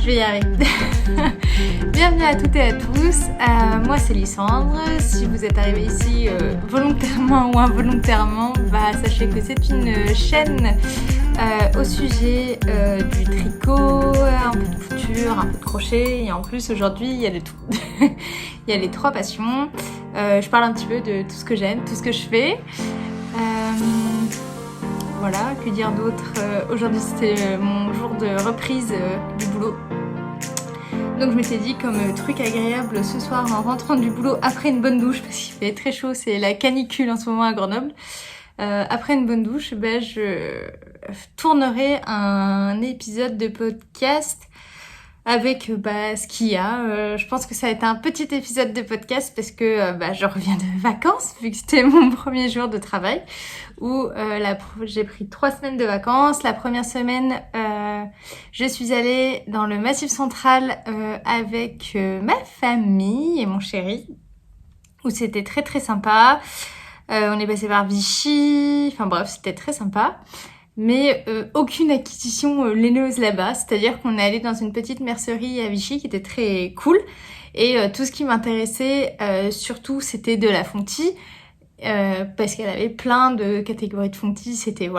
Je vais y arriver. Bienvenue à toutes et à tous. Moi c'est Lysandre. Si vous êtes arrivé ici volontairement ou involontairement, sachez que c'est une chaîne au sujet du tricot, un peu de couture, un peu de crochet et en plus aujourd'hui il y a de tout. Il y a les trois passions. Je parle un petit peu de tout ce que j'aime, tout ce que je fais. Voilà, que dire d'autre. Aujourd'hui c'était mon jour de reprise du boulot. Donc je m'étais dit comme truc agréable ce soir en rentrant du boulot après une bonne douche, parce qu'il fait très chaud, c'est la canicule en ce moment à Grenoble. Après une bonne douche, je tournerai un épisode de podcast avec ce qu'il y a. Je pense que ça va être un petit épisode de podcast parce que je reviens de vacances, vu que c'était mon premier jour de travail, où j'ai pris 3 semaines de vacances. La première semaine, je suis allée dans le Massif Central avec ma famille et mon chéri, où c'était très très sympa. On est passé par Vichy, enfin bref, c'était très sympa. Mais aucune acquisition laineuse là-bas, c'est-à-dire qu'on est allé dans une petite mercerie à Vichy qui était très cool, et tout ce qui m'intéressait surtout c'était de la fontie, parce qu'elle avait plein de catégories de fontie, c'était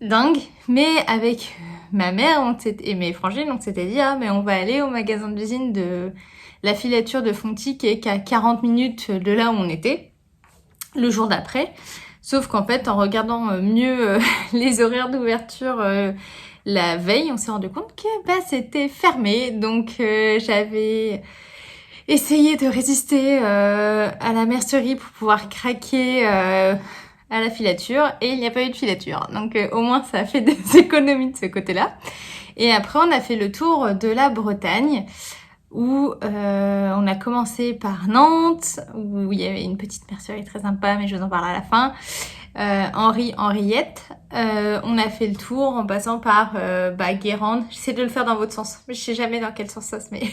dingue. Mais avec ma mère et mes frangines, on s'était dit mais on va aller au magasin d'usine de la filature de fontie qui est qu'à 40 minutes de là où on était le jour d'après. Sauf qu'en fait, en regardant mieux les horaires d'ouverture la veille, on s'est rendu compte que c'était fermé. Donc j'avais essayé de résister à la mercerie pour pouvoir craquer à la filature, et il n'y a pas eu de filature. Donc au moins ça a fait des économies de ce côté-là. Et après on a fait le tour de la Bretagne, où on a commencé par Nantes, où il y avait une petite mercerie très sympa, mais je vous en parle à la fin. Henriette. On a fait le tour en passant par Guérande. J'essaie de le faire dans votre sens, mais je sais jamais dans quel sens ça se met.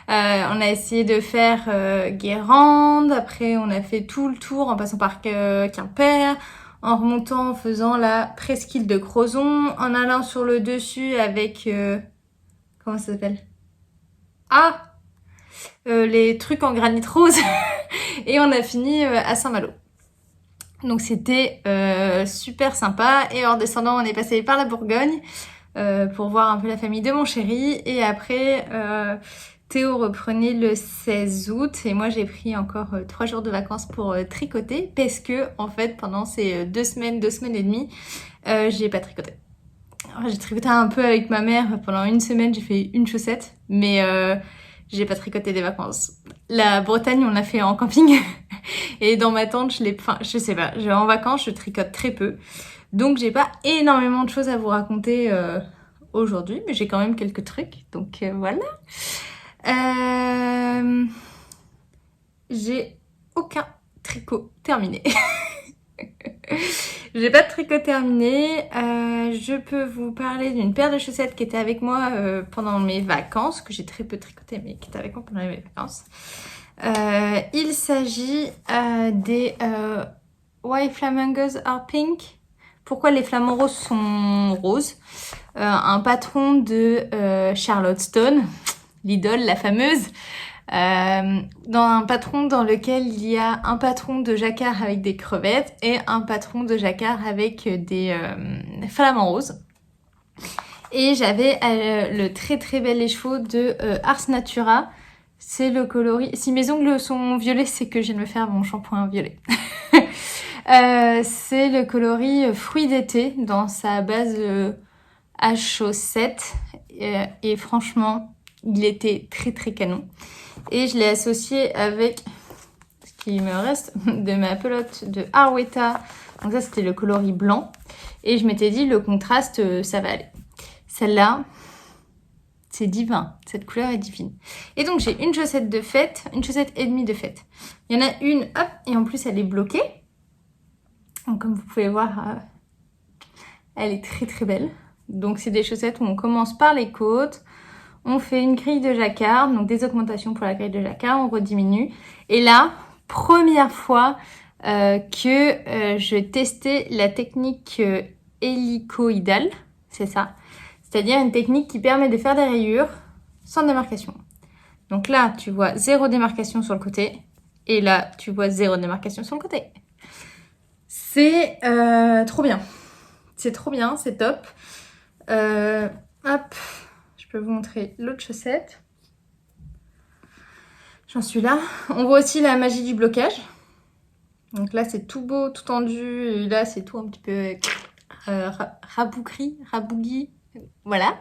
On a essayé de faire Guérande. Après, on a fait tout le tour en passant par Quimper, en remontant, en faisant la presqu'île de Crozon, en allant sur le dessus avec... comment ça s'appelle ? Les trucs en granit rose. Et on a fini à Saint-Malo. Donc c'était super sympa. Et en descendant, on est passé par la Bourgogne pour voir un peu la famille de mon chéri. Et après, Théo reprenait le 16 août. Et moi, j'ai pris encore 3 jours de vacances pour tricoter. Parce que, en fait, pendant ces 2 semaines et demie, j'ai pas tricoté. Alors, j'ai tricoté un peu avec ma mère. Pendant 1 semaine, j'ai fait une chaussette. Mais j'ai pas tricoté des vacances. La Bretagne, on l'a fait en camping. Et dans ma tente, je sais pas. En vacances, je tricote très peu. Donc, j'ai pas énormément de choses à vous raconter aujourd'hui. Mais j'ai quand même quelques trucs. Donc, voilà. J'ai aucun tricot terminé. J'ai pas de tricot terminé. Je peux vous parler d'une paire de chaussettes qui était avec moi pendant mes vacances, que j'ai très peu tricoté, mais qui était avec moi pendant mes vacances. Il s'agit des Why Flamingos Are Pink. Pourquoi les flamants roses sont roses. Un patron de Charlotte Stone, l'idole, la fameuse. Dans un patron dans lequel il y a un patron de jacquard avec des crevettes et un patron de jacquard avec des flamants roses. Et j'avais le très très bel écheveau de Ars Natura. C'est le coloris... Si mes ongles sont violets, c'est que je viens de me faire mon shampoing violet. C'est le coloris fruit d'été dans sa base à chaussettes. Et franchement, il était très très canon. Et je l'ai associé avec ce qui me reste de ma pelote de Arweta. Donc ça, c'était le coloris blanc. Et je m'étais dit, le contraste, ça va aller. Celle-là, c'est divin. Cette couleur est divine. Et donc, j'ai une chaussette de fête, une chaussette et demie de fête. Il y en a une, et en plus, elle est bloquée. Donc, comme vous pouvez voir, elle est très très belle. Donc, c'est des chaussettes où on commence par les côtes. On fait une grille de jacquard, donc des augmentations pour la grille de jacquard, on rediminue. Et là, première fois que je testais la technique hélicoïdale, c'est ça. C'est-à-dire une technique qui permet de faire des rayures sans démarcation. Donc là, tu vois 0 démarcation sur le côté. Et là, tu vois 0 démarcation sur le côté. C'est trop bien. C'est trop bien, c'est top. Hop, je peux vous montrer l'autre chaussette. J'en suis là. On voit aussi la magie du blocage. Donc là, c'est tout beau, tout tendu. Et là, c'est tout un petit peu rabougri. Voilà.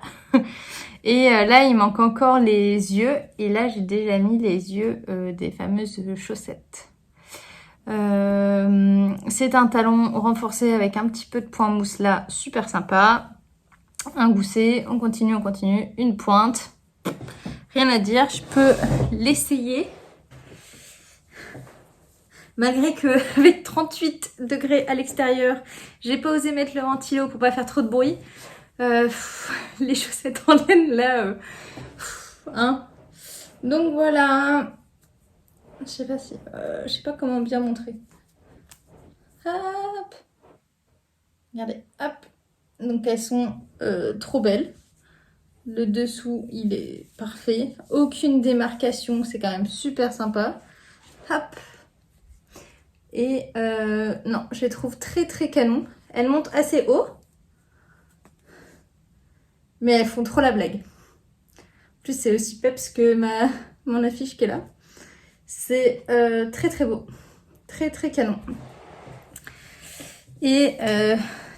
Et là, il manque encore les yeux. Et là, j'ai déjà mis les yeux des fameuses chaussettes. C'est un talon renforcé avec un petit peu de point mousse là. Super sympa. Un gousset. On continue. Une pointe. Rien à dire. Je peux l'essayer. Malgré que avec 38 degrés à l'extérieur, j'ai pas osé mettre le ventilo pour pas faire trop de bruit. Les chaussettes en laine là, hein. Donc voilà. Je sais pas si, je sais pas comment bien montrer. Hop. Regardez, hop. Donc elles sont trop belles. Le dessous, il est parfait. Aucune démarcation, c'est quand même super sympa. Hop. Et non, je les trouve très très canon. Elles montent assez haut. Mais elles font trop la blague. En plus, c'est aussi peps que mon affiche qui est là. C'est très très beau. Très très canon. Et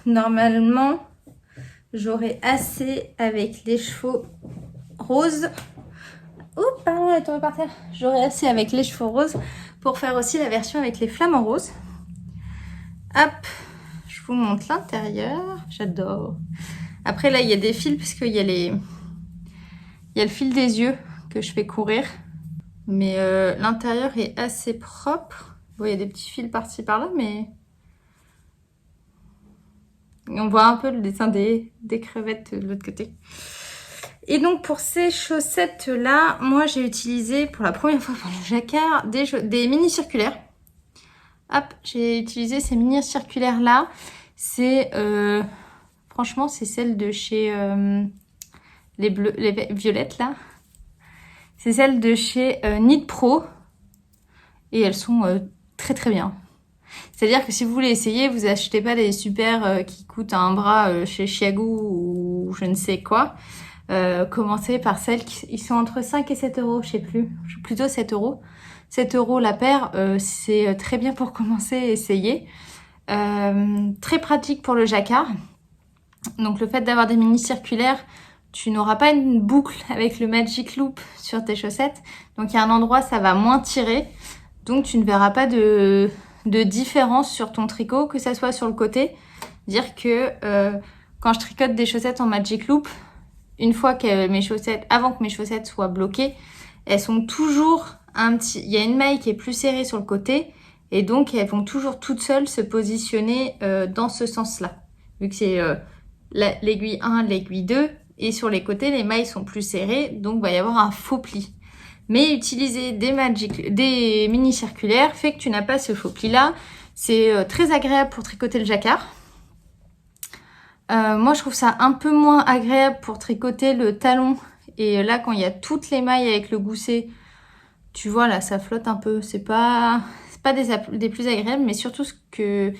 normalement, j'aurai assez avec les chevaux roses. Oh, pardon, elle est tombée par terre. J'aurai assez avec les chevaux roses pour faire aussi la version avec les flamants roses. Hop, je vous montre l'intérieur. J'adore. Après, là, il y a des fils puisqu'il y a il y a le fil des yeux que je fais courir. Mais l'intérieur est assez propre. Bon, il y a des petits fils par-ci par-là, mais on voit un peu le dessin des crevettes de l'autre côté. Et donc, pour ces chaussettes-là, moi, j'ai utilisé pour la première fois pour le jacquard des mini circulaires. Hop, j'ai utilisé ces mini circulaires-là. C'est... franchement, c'est celle de chez les violettes, là. C'est celle de chez Knit Pro. Et elles sont très très bien. C'est-à-dire que si vous voulez essayer, vous achetez pas des super qui coûtent un bras chez Chiago ou je ne sais quoi. Commencez par celles qui sont entre 5 et 7 euros, je sais plus. Plutôt 7 euros. 7 euros la paire, c'est très bien pour commencer à essayer. Très pratique pour le jacquard. Donc le fait d'avoir des mini circulaires, tu n'auras pas une boucle avec le Magic Loop sur tes chaussettes. Donc il y a un endroit, ça va moins tirer. Donc tu ne verras pas de différence sur ton tricot, que ça soit sur le côté. Dire que quand je tricote des chaussettes en Magic Loop, une fois que avant que mes chaussettes soient bloquées, elles sont toujours il y a une maille qui est plus serrée sur le côté. Et donc elles vont toujours toutes seules se positionner dans ce sens-là. Vu que c'est l'aiguille 1, l'aiguille 2. Et sur les côtés, les mailles sont plus serrées. Donc il va y avoir un faux pli. Mais utiliser des mini circulaires fait que tu n'as pas ce faux pli là. C'est très agréable pour tricoter le jacquard. Moi je trouve ça un peu moins agréable pour tricoter le talon. Et là quand il y a toutes les mailles avec le gousset, tu vois là ça flotte un peu. C'est pas des plus agréables, mais surtout ce que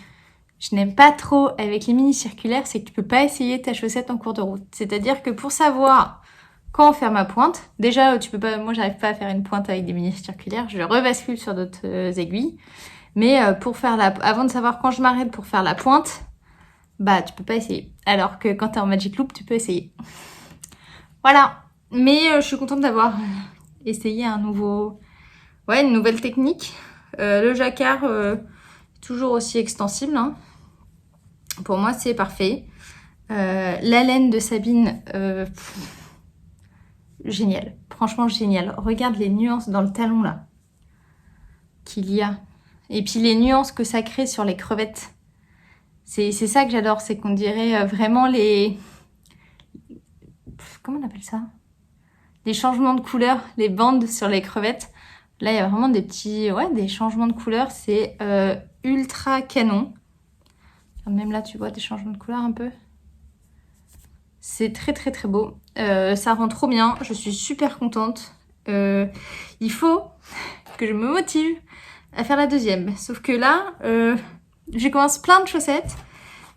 je n'aime pas trop avec les mini circulaires, c'est que tu peux pas essayer ta chaussette en cours de route. C'est-à-dire que pour savoir quand faire ma pointe, déjà tu peux pas, moi j'arrive pas à faire une pointe avec des mini circulaires, je rebascule sur d'autres aiguilles. Mais pour faire avant de savoir quand je m'arrête pour faire la pointe, bah tu peux pas essayer. Alors que quand t'es en Magic Loop, tu peux essayer. Voilà. Mais je suis contente d'avoir essayé une nouvelle technique. Le jacquard, toujours aussi extensible. Hein. Pour moi, c'est parfait. La laine de Sabine, génial. Franchement, génial. Regarde les nuances dans le talon, là, qu'il y a. Et puis les nuances que ça crée sur les crevettes. C'est ça que j'adore, c'est qu'on dirait vraiment les... Comment on appelle ça? Les changements de couleur, les bandes sur les crevettes. Là, il y a vraiment des petits... Ouais, des changements de couleur. C'est ultra canon. Même là, tu vois des changements de couleur un peu. C'est très très très beau. Ça rend trop bien. Je suis super contente. Il faut que je me motive à faire la deuxième. Sauf que là, je commence plein de chaussettes.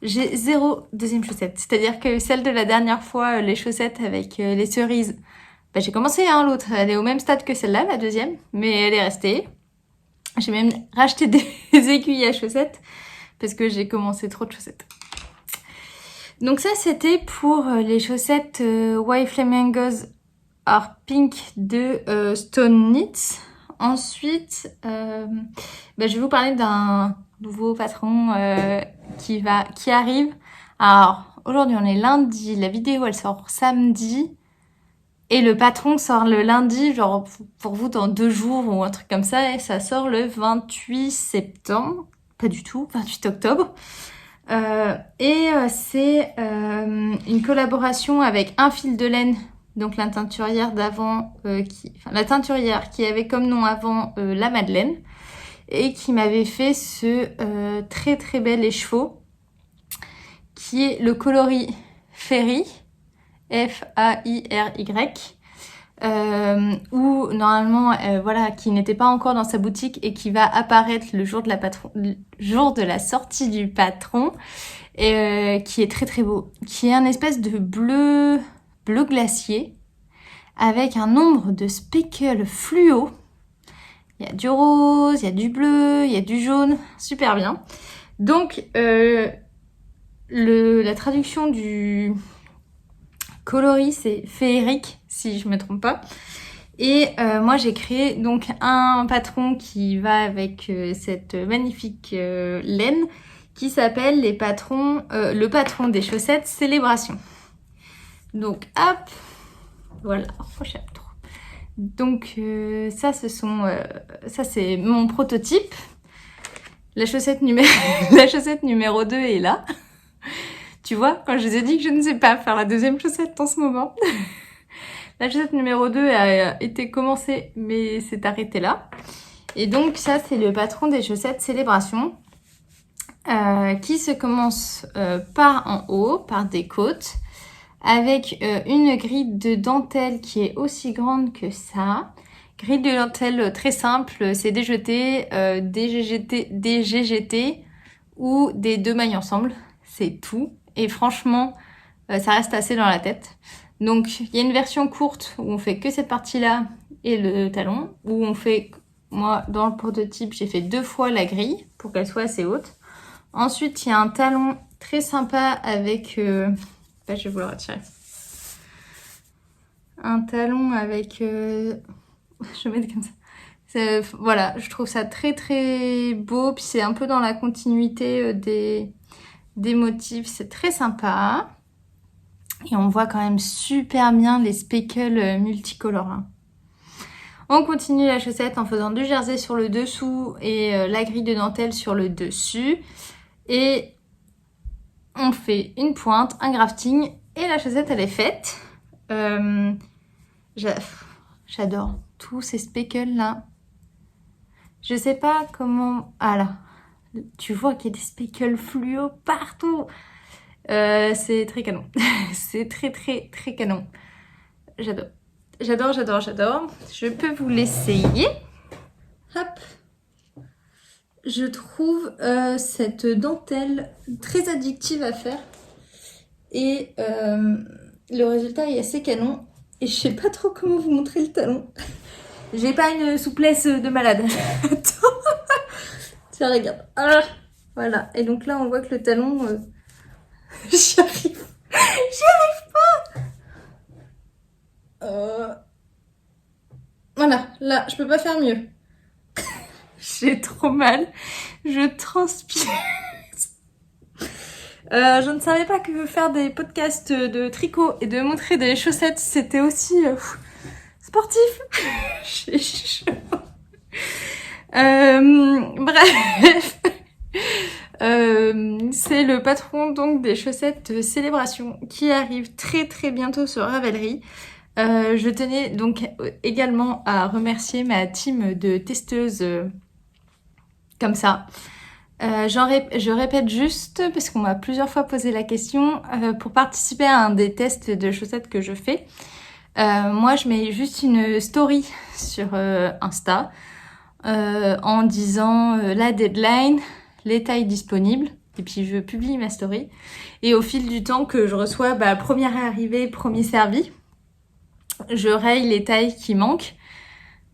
J'ai 0 deuxième chaussette. C'est-à-dire que celle de la dernière fois, les chaussettes avec les cerises, bah, j'ai commencé l'autre. Elle est au même stade que celle-là, la deuxième, mais elle est restée. J'ai même racheté des aiguilles à chaussettes parce que j'ai commencé trop de chaussettes. Donc ça, c'était pour les chaussettes Why Flamingos Are Pink de Stone Knits. Ensuite, je vais vous parler d'un nouveau patron qui arrive. Alors, aujourd'hui, on est lundi. La vidéo, elle sort samedi. Et le patron sort le lundi, genre pour vous dans 2 jours ou un truc comme ça. Et ça sort le 28 septembre. Pas du tout, 28 octobre. C'est une collaboration avec Un Fil de Laine, donc la teinturière d'avant, la teinturière qui avait comme nom avant La Madeleine, et qui m'avait fait ce très très bel écheveau, qui est le coloris Fairy, F-A-I-R-Y, ou normalement, qui n'était pas encore dans sa boutique et qui va apparaître le jour de la sortie du patron, et qui est très très beau, qui est un espèce de bleu glacier avec un nombre de speckles fluo. Il y a du rose, il y a du bleu, il y a du jaune, super bien. Donc la traduction du coloris c'est féerique, si je me trompe pas. Et moi j'ai créé donc un patron qui va avec cette magnifique laine qui s'appelle le patron des chaussettes Célébration. Donc hop, voilà, prochain tour. Donc ça c'est mon prototype. La chaussette numéro 2 est là. Tu vois, quand je vous ai dit que je ne sais pas faire la deuxième chaussette en ce moment. La chaussette numéro 2 a été commencée, mais s'est arrêtée là. Et donc ça, c'est le patron des chaussettes Célébration, qui se commence par en haut, par des côtes, avec une grille de dentelle qui est aussi grande que ça. Grille de dentelle très simple, c'est des jetés, des GGT ou des 2 mailles ensemble. C'est tout. Et franchement, ça reste assez dans la tête. Donc, il y a une version courte où on fait que cette partie-là et le talon. Où on fait, moi, dans le prototype, j'ai fait 2 fois la grille pour qu'elle soit assez haute. Ensuite, il y a un talon très sympa avec... je vais vous le retirer. Un talon avec... je vais mettre comme ça. Voilà, je trouve ça très très beau. Puis c'est un peu dans la continuité des motifs. C'est très sympa. Et on voit quand même super bien les speckles multicolores. Hein. On continue la chaussette en faisant du jersey sur le dessous et la grille de dentelle sur le dessus. Et on fait une pointe, un grafting et la chaussette elle est faite. J'adore tous ces speckles là. Je sais pas comment... Ah là, tu vois qu'il y a des speckles fluo partout. C'est très canon. C'est très très très canon. J'adore. J'adore, j'adore, j'adore. Je peux vous l'essayer. Hop. Je trouve cette dentelle très addictive à faire. Et le résultat est assez canon. Et je sais pas trop comment vous montrer le talon. J'ai pas une souplesse de malade. Attends. Tiens, regarde. Ah, voilà. Et donc là, on voit que le talon... J'y arrive pas. Voilà, là, je peux pas faire mieux. J'ai trop mal. Je transpire. Je ne savais pas que faire des podcasts de tricot et de montrer des chaussettes, c'était aussi sportif. J'ai chaud. Bref. C'est le patron donc des chaussettes Célébration qui arrive très très bientôt sur Ravelry. Je tenais donc également à remercier ma team de testeuses comme ça. Je répète juste, parce qu'on m'a plusieurs fois posé la question, pour participer à un des tests de chaussettes que je fais, moi je mets juste une story sur Insta en disant la deadline, les tailles disponibles, et puis je publie ma story. Et au fil du temps que je reçois première arrivée, premier servi, je raye les tailles qui manquent,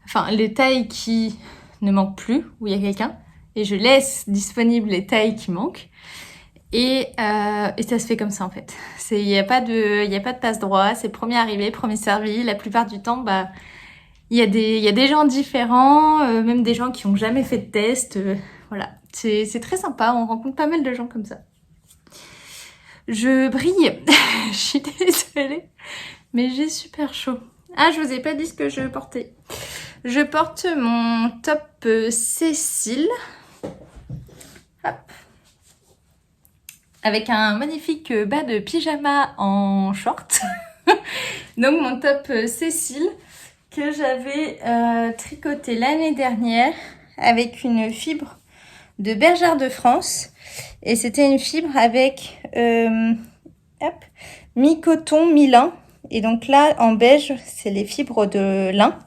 enfin les tailles qui ne manquent plus, où il y a quelqu'un, et je laisse disponibles les tailles qui manquent. Et ça se fait comme ça en fait. Il n'y a pas de passe-droit, c'est premier arrivé, premier servi. La plupart du temps, il y a des gens différents, même des gens qui n'ont jamais fait de test. Voilà, c'est très sympa, on rencontre pas mal de gens comme ça. Je brille, je suis désolée, mais j'ai super chaud. Ah, je vous ai pas dit ce que je portais. Je porte mon top Cécile. Hop. Avec un magnifique bas de pyjama en short. Donc mon top Cécile que j'avais tricoté l'année dernière avec une fibre de Bergère de France. Et c'était une fibre avec mi-coton, mi-lin. Et donc là, en beige, c'est les fibres de lin.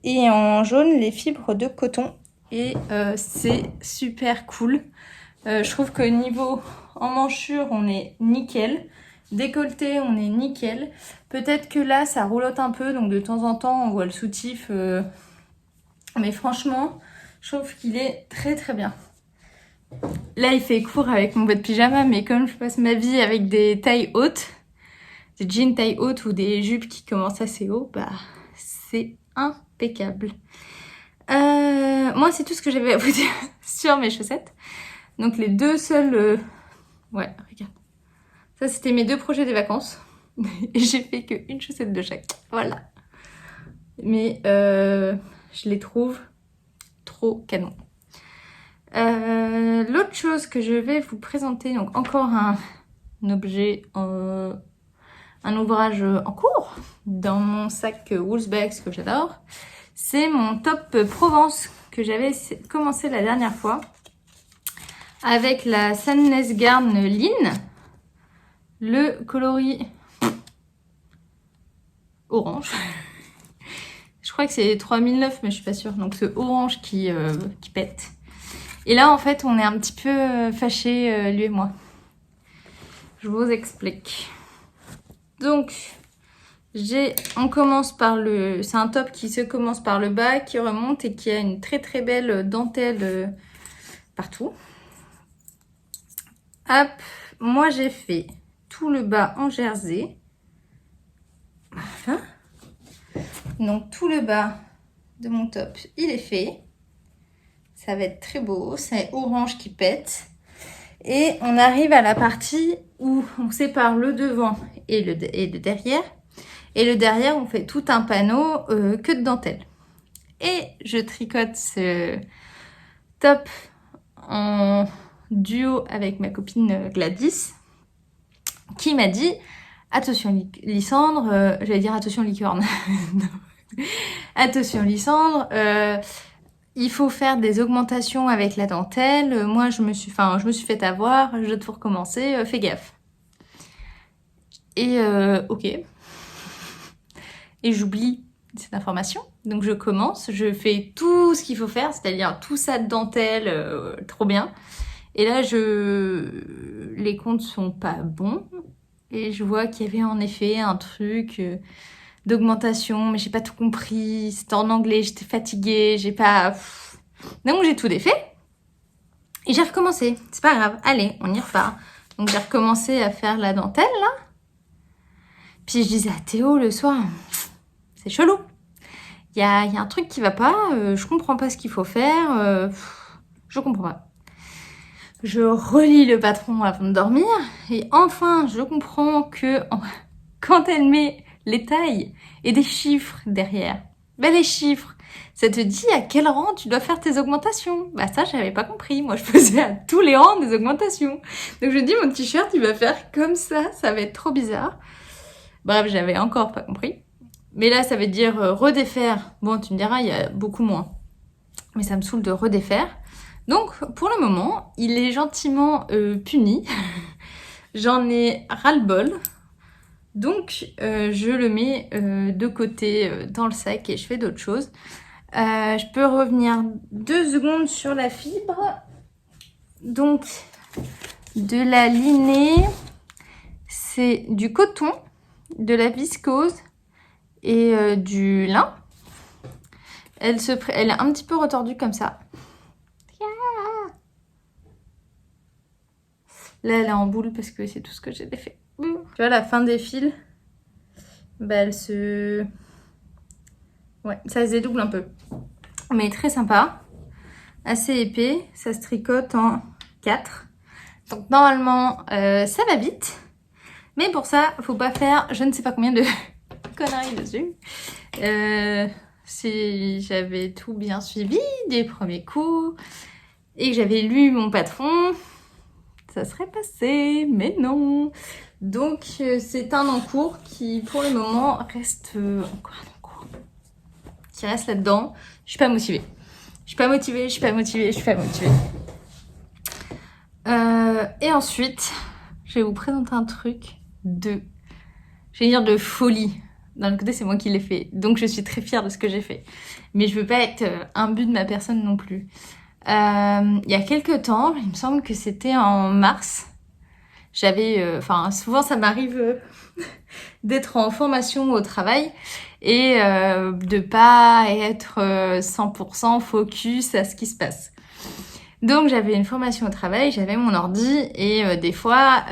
Et en jaune, les fibres de coton. Et c'est super cool. Je trouve que niveau emmanchure, on est nickel. Décolleté, on est nickel. Peut-être que là, ça roulotte un peu. Donc de temps en temps, on voit le soutif. Mais franchement, je trouve qu'il est très très bien. Là, il fait court avec mon bas de pyjama. Mais comme je passe ma vie avec des tailles hautes, des jeans taille haute ou des jupes qui commencent assez haut, c'est impeccable. Moi, c'est tout ce que j'avais à vous dire sur mes chaussettes. Donc les deux seuls... Ouais, regarde. Ça, c'était mes deux projets des vacances. Et j'ai fait qu'une chaussette de chaque. Voilà. Mais je les trouve trop canon. L'autre chose que je vais vous présenter, donc encore un objet, un ouvrage en cours dans mon sac Woolsbags que j'adore. C'est mon top Provence que j'avais commencé la dernière fois. Avec la Sandnes Garn Line, le coloris orange. Je crois que c'est 3009, mais je suis pas sûre. Donc ce orange qui pète. Et là, en fait, on est un petit peu fâchés, lui et moi. Je vous explique. Donc, on commence par le... C'est un top qui se commence par le bas, qui remonte et qui a une très très belle dentelle partout. Hop, moi j'ai fait tout le bas en jersey. Voilà. Donc tout le bas de mon top, il est fait. Ça va être très beau, c'est orange qui pète. Et on arrive à la partie où on sépare le devant et le derrière. Et le derrière, on fait tout un panneau que de dentelle. Et je tricote ce top en duo avec ma copine Gladys, qui m'a dit attention Lysandre, j'allais dire attention licorne, attention Lysandre, il faut faire des augmentations avec la dentelle. Moi je me suis fait avoir, je dois tout recommencer, fais gaffe. Et ok, et j'oublie cette information, donc je commence, je fais tout ce qu'il faut faire, c'est-à-dire tout ça de dentelle, trop bien. Et là, les comptes sont pas bons. Et je vois qu'il y avait en effet un truc d'augmentation, mais j'ai pas tout compris. C'était en anglais, j'étais fatiguée, j'ai pas... Donc j'ai tout défait. Et j'ai recommencé. C'est pas grave, allez, on y repart. Donc j'ai recommencé à faire la dentelle, là. Puis je disais à Théo le soir, c'est chelou. Il y a un truc qui va pas, je comprends pas ce qu'il faut faire, je comprends pas. Je relis le patron avant de dormir et enfin je comprends que quand elle met les tailles et des chiffres derrière, les chiffres, ça te dit à quel rang tu dois faire tes augmentations. Ça j'avais pas compris, moi je faisais à tous les rangs des augmentations. Donc je dis mon t-shirt il va faire comme ça va être trop bizarre. Bref, j'avais encore pas compris. Mais là ça veut dire redéfaire. Bon tu me diras il y a beaucoup moins. Mais ça me saoule de redéfaire. Donc pour le moment, il est gentiment puni. J'en ai ras-le-bol. Donc je le mets de côté dans le sac et je fais d'autres choses. Je peux revenir 2 secondes sur la fibre. Donc de la lignée, c'est du coton, de la viscose et du lin. Elle est un petit peu retordue comme ça. Là, elle est en boule parce que c'est tout ce que j'ai fait. Tu vois, la fin des fils, bah, elle se... Ouais, ça se dédouble un peu. Mais très sympa. Assez épais. Ça se tricote en 4. Donc normalement, ça va vite. Mais pour ça, faut pas faire je ne sais pas combien de conneries dessus. Si j'avais tout bien suivi des premiers coups et que j'avais lu mon patron, ça serait passé, mais non. Donc c'est un encours qui pour le moment reste encore un encours qui reste là-dedans. Je suis pas motivée. Et ensuite, je vais vous présenter un truc je vais dire de folie. D'un côté, c'est moi qui l'ai fait, donc je suis très fière de ce que j'ai fait. Mais je veux pas être imbu de ma personne non plus. Il y a quelques temps, il me semble que c'était en mars, j'avais... souvent ça m'arrive d'être en formation au travail et de pas être 100% focus à ce qui se passe. Donc j'avais une formation au travail, j'avais mon ordi et des fois...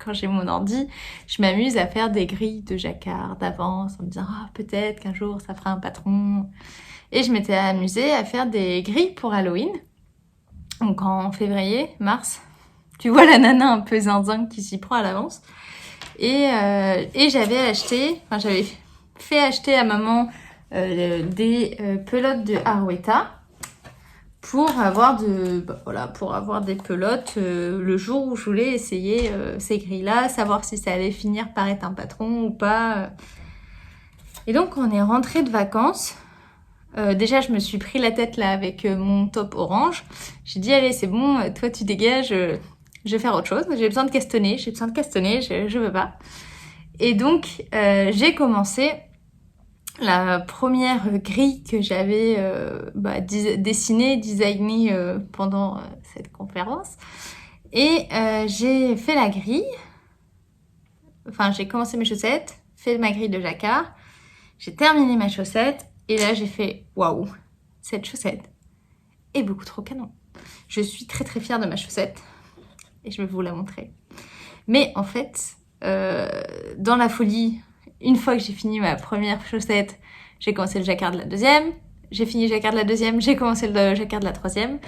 quand j'ai mon ordi, je m'amuse à faire des grilles de jacquard d'avance en me disant « peut-être qu'un jour ça fera un patron ». Et je m'étais amusée à faire des grilles pour Halloween. Donc en février, mars. Tu vois la nana un peu zinzin qui s'y prend à l'avance. Et j'avais fait acheter à maman des pelotes de Arweta pour avoir des pelotes le jour où je voulais essayer ces grilles-là, savoir si ça allait finir par être un patron ou pas. Et donc on est rentré de vacances. Déjà je me suis pris la tête là avec mon top orange. J'ai dit allez c'est bon, toi tu dégages, je vais faire autre chose. J'ai besoin de castanner, je veux pas. Et donc j'ai commencé la première grille que j'avais dessinée, designée pendant cette conférence. Et j'ai fait la grille. Enfin, j'ai commencé mes chaussettes, fait ma grille de jacquard. J'ai terminé ma chaussette. Et là, j'ai fait waouh, cette chaussette est beaucoup trop canon. Je suis très très fière de ma chaussette. Et je vais vous la montrer. Mais en fait, dans la folie, une fois que j'ai fini ma première chaussette, j'ai commencé le jacquard de la deuxième. J'ai fini le jacquard de la deuxième, j'ai commencé le jacquard de la troisième.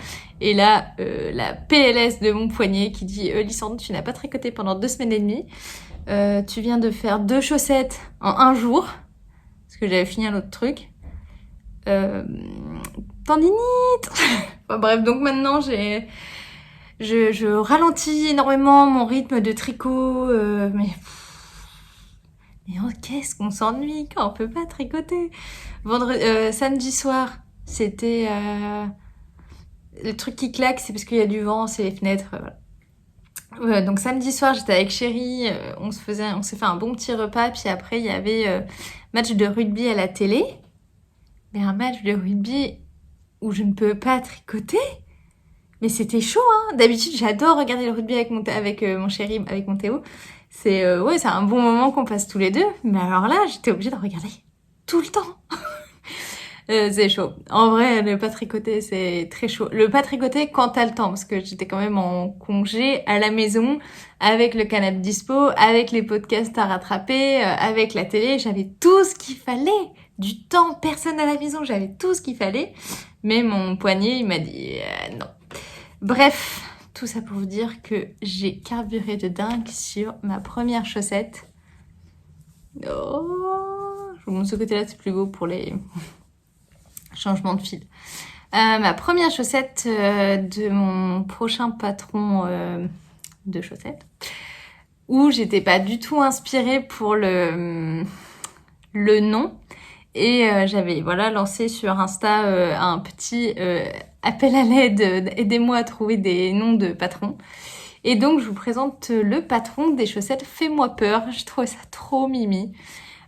Et là, la PLS de mon poignet qui dit Lysandre, tu n'as pas tricoté pendant 2 semaines et demie. Tu viens de faire 2 chaussettes en 1 jour. Parce que j'avais fini un autre truc. Tendinite. Enfin, bref, donc maintenant, je ralentis énormément mon rythme de tricot. Mais qu'est-ce qu'on s'ennuie quand on peut pas tricoter. Samedi soir, c'était le truc qui claque, c'est parce qu'il y a du vent, c'est les fenêtres. Voilà. Donc samedi soir, j'étais avec Chérie, on s'est fait un bon petit repas, puis après il y avait match de rugby à la télé. Mais un match de rugby où je ne peux pas tricoter. Mais c'était chaud, hein. D'habitude, j'adore regarder le rugby avec mon chéri, avec mon Théo. C'est un bon moment qu'on passe tous les deux. Mais alors là, j'étais obligée de regarder tout le temps. C'est chaud. En vrai, le pas tricoter, c'est très chaud. Le pas tricoter quand t'as le temps, parce que j'étais quand même en congé à la maison, avec le canapé dispo, avec les podcasts à rattraper, avec la télé. J'avais tout ce qu'il fallait. Du temps, personne à la maison, j'avais tout ce qu'il fallait. Mais mon poignet, il m'a dit non. Bref, tout ça pour vous dire que j'ai carburé de dingue sur ma première chaussette. Oh, je vous montre ce côté-là, c'est plus beau pour les changements de fil. Ma première chaussette de mon prochain patron de chaussettes, où j'étais pas du tout inspirée pour le nom. Et j'avais lancé sur Insta un petit appel à l'aide, aidez-moi à trouver des noms de patrons. Et donc je vous présente le patron des chaussettes Fais-moi peur, je trouve ça trop mimi.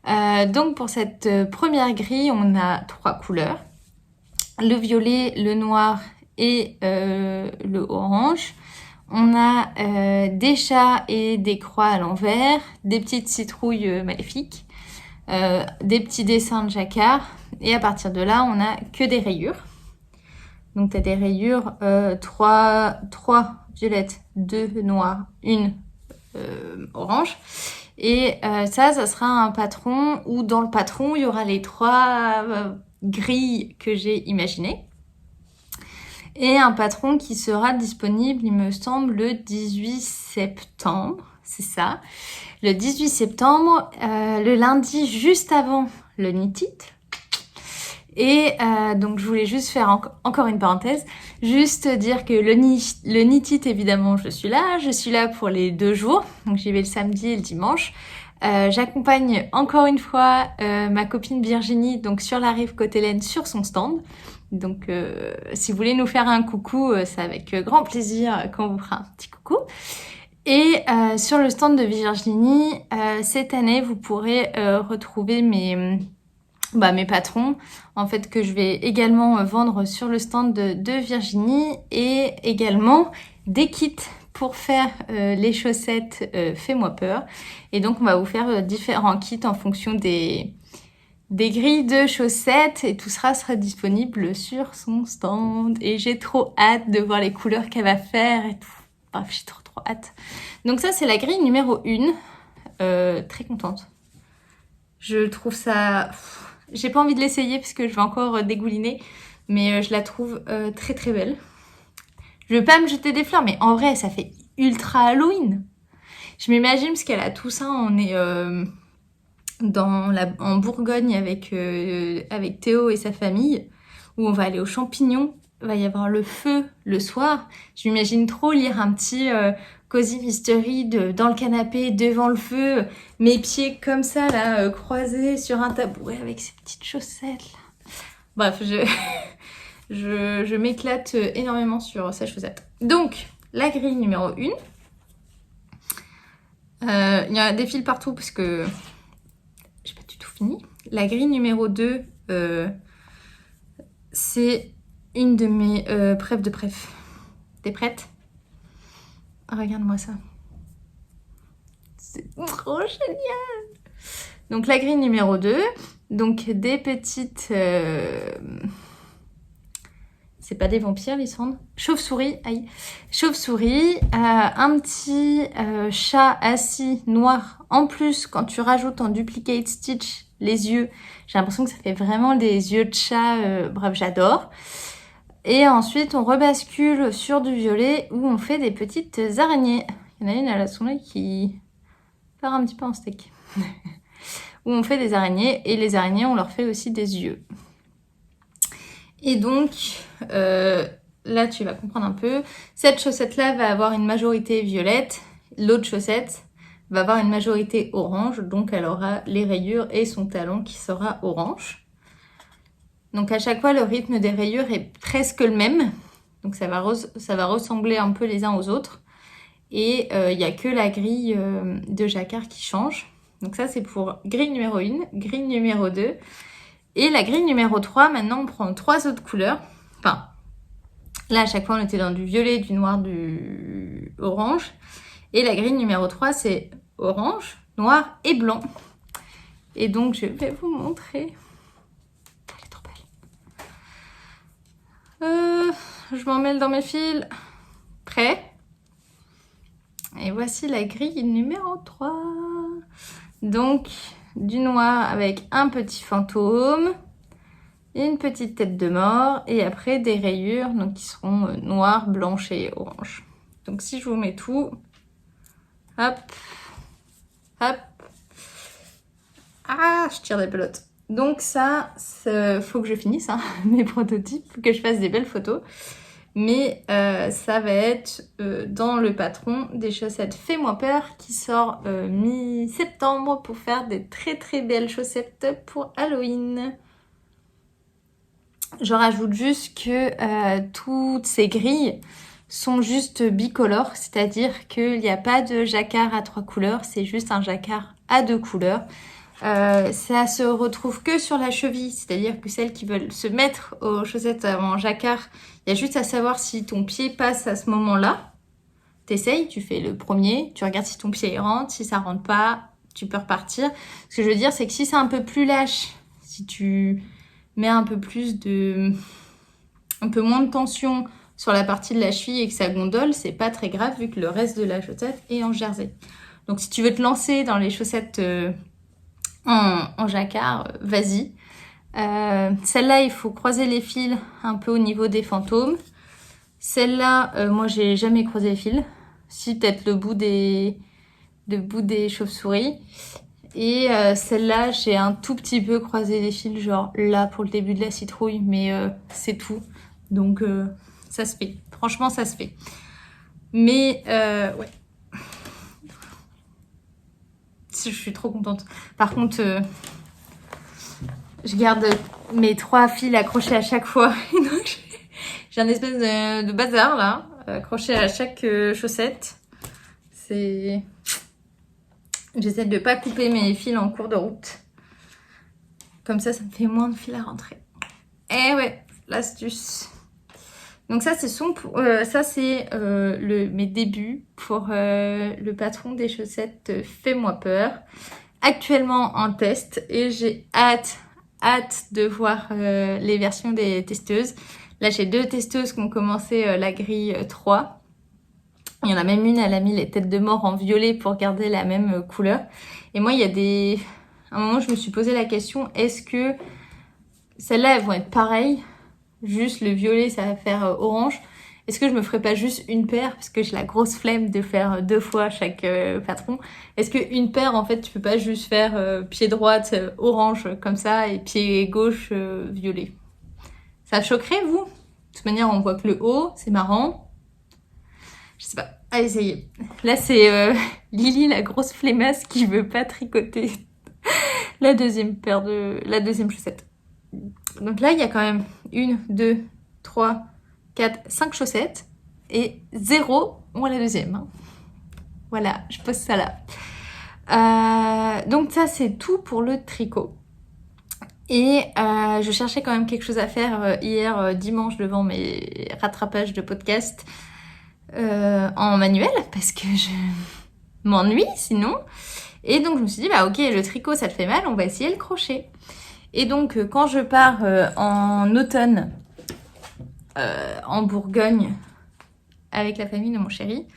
Donc pour cette première grille, on a 3 couleurs. Le violet, le noir et le orange. On a des chats et des croix à l'envers, des petites citrouilles maléfiques, des petits dessins de jacquard. Et à partir de là, on a que des rayures. Donc tu as des rayures, 3 violettes, 2 noires, 1 orange. Et ça sera un patron où dans le patron, il y aura les 3 grilles que j'ai imaginées. Et un patron qui sera disponible, il me semble, le 18 septembre. C'est ça. Le 18 septembre, le lundi juste avant le Knit It. Et donc je voulais juste faire encore une parenthèse, juste dire que le Knit It, évidemment, je suis là pour les 2 jours, donc j'y vais le samedi et le dimanche. J'accompagne encore une fois ma copine Virginie, donc sur la rive Côte-Hélène, sur son stand. Donc si vous voulez nous faire un coucou, c'est avec grand plaisir qu'on vous fera un petit coucou. Et sur le stand de Virginie, cette année, vous pourrez retrouver mes patrons, en fait, que je vais également vendre sur le stand de Virginie, et également des kits pour faire les chaussettes Fais-moi peur. Et donc on va vous faire différents kits en fonction des grilles de chaussettes, et tout sera disponible sur son stand. Et j'ai trop hâte de voir les couleurs qu'elle va faire et tout. Bref, j'ai trop hâte. Donc ça, c'est la grille numéro 1. Très contente. Je trouve ça... J'ai pas envie de l'essayer parce que je vais encore dégouliner, mais je la trouve très très belle. Je vais pas me jeter des fleurs, mais en vrai, ça fait ultra Halloween. Je m'imagine, parce qu'elle a tout ça, on est en Bourgogne avec Théo et sa famille, où on va aller aux champignons. Il va y avoir le feu le soir. Je m'imagine trop lire un petit Cozy Mystery dans le canapé, devant le feu, mes pieds comme ça, là, croisés sur un tabouret avec ces petites chaussettes, là. Bref, je m'éclate énormément sur ces chaussettes. Donc, la grille numéro 1. Il y a des fils partout parce que j'ai pas du tout fini. La grille numéro 2, c'est une de mes preuves de préf. T'es prête? Regarde-moi ça. C'est trop génial! Donc la grille numéro 2, donc des petites... C'est pas des vampires, Lysandre. Chauve-souris, aïe. Chauve-souris, un petit chat assis noir. En plus, quand tu rajoutes en duplicate stitch les yeux, j'ai l'impression que ça fait vraiment des yeux de chat. Bref, j'adore. Et ensuite, on rebascule sur du violet où on fait des petites araignées. Il y en a une à la son œil qui part un petit peu en steak. Où on fait des araignées, et les araignées, on leur fait aussi des yeux. Et donc, là, tu vas comprendre un peu. Cette chaussette-là va avoir une majorité violette. L'autre chaussette va avoir une majorité orange. Donc, elle aura les rayures et son talon qui sera orange. Donc à chaque fois, le rythme des rayures est presque le même. Donc ça va ressembler un peu les uns aux autres. Et il n'y a que la grille de jacquard qui change. Donc ça, c'est pour grille numéro 1, grille numéro 2. Et la grille numéro 3, maintenant, on prend 3 autres couleurs. Enfin, là, à chaque fois, on était dans du violet, du noir, du orange. Et la grille numéro 3, c'est orange, noir et blanc. Et donc, je vais vous montrer... Je m'en mêle dans mes fils. Prêt? Et voici la grille numéro 3. Donc, du noir avec un petit fantôme, une petite tête de mort, et après des rayures donc, qui seront noires, blanches et oranges. Donc, si je vous mets tout, hop, hop. Ah, je tire des pelotes. Donc ça, faut que je finisse mes prototypes, que je fasse des belles photos. Mais ça va être dans le patron des chaussettes Fais-moi peur qui sort mi-septembre pour faire des très très belles chaussettes pour Halloween. Je rajoute juste que toutes ces grilles sont juste bicolores, c'est-à-dire qu'il n'y a pas de jacquard à 3 couleurs, c'est juste un jacquard à 2 couleurs. Ça se retrouve que sur la cheville, c'est-à-dire que celles qui veulent se mettre aux chaussettes en jacquard, il y a juste à savoir si ton pied passe à ce moment-là. T'essayes, tu fais le premier, tu regardes si ton pied rentre, si ça rentre pas, tu peux repartir. Ce que je veux dire, c'est que si c'est un peu plus lâche, si tu mets un peu moins de tension sur la partie de la cheville et que ça gondole, c'est pas très grave vu que le reste de la chaussette est en jersey. Donc si tu veux te lancer dans les chaussettes en jacquard, vas-y. Celle-là, il faut croiser les fils un peu au niveau des fantômes. Celle-là, moi j'ai jamais croisé les fils. Si, peut-être le bout des chauves-souris. Et celle-là, j'ai un tout petit peu croisé les fils, genre là pour le début de la citrouille, mais c'est tout. Donc ça se fait. Franchement, ça se fait. Mais ouais. Je suis trop contente. Par contre, je garde mes 3 fils accrochés à chaque fois. Donc j'ai un espèce de bazar là, accroché à chaque chaussette. J'essaie de pas couper mes fils en cours de route. Comme ça me fait moins de fils à rentrer. Eh ouais, l'astuce. Donc ça, c'est mes débuts pour le patron des chaussettes Fais-moi peur. Actuellement en test et j'ai hâte de voir les versions des testeuses. Là, j'ai 2 testeuses qui ont commencé la grille 3. Il y en a même une, elle a mis les têtes de mort en violet pour garder la même couleur. Et moi, à un moment, je me suis posé la question, est-ce que celles-là, elles vont être pareilles? Juste le violet, ça va faire orange. Est-ce que je me ferais pas juste une paire? Parce que j'ai la grosse flemme de faire 2 fois chaque patron. Est-ce que une paire, en fait, tu peux pas juste faire pied droite orange comme ça et pied gauche violet? Ça choquerait, vous? De toute manière, on voit que le haut, c'est marrant. Je sais pas. Allez, essayez. Là, c'est Lily, la grosse flemmasse, qui veut pas tricoter la deuxième chaussette. Donc là, il y a quand même 1, 2, 3, 4, 5 chaussettes et 0, moi la deuxième. Hein. Voilà, je pose ça là. Donc ça, c'est tout pour le tricot. Et je cherchais quand même quelque chose à faire hier dimanche devant mes rattrapages de podcast en manuel parce que je m'ennuie sinon. Et donc je me suis dit, bah ok, le tricot ça te fait mal, on va essayer le crochet. Et donc quand je pars en automne en Bourgogne avec la famille de mon chéri,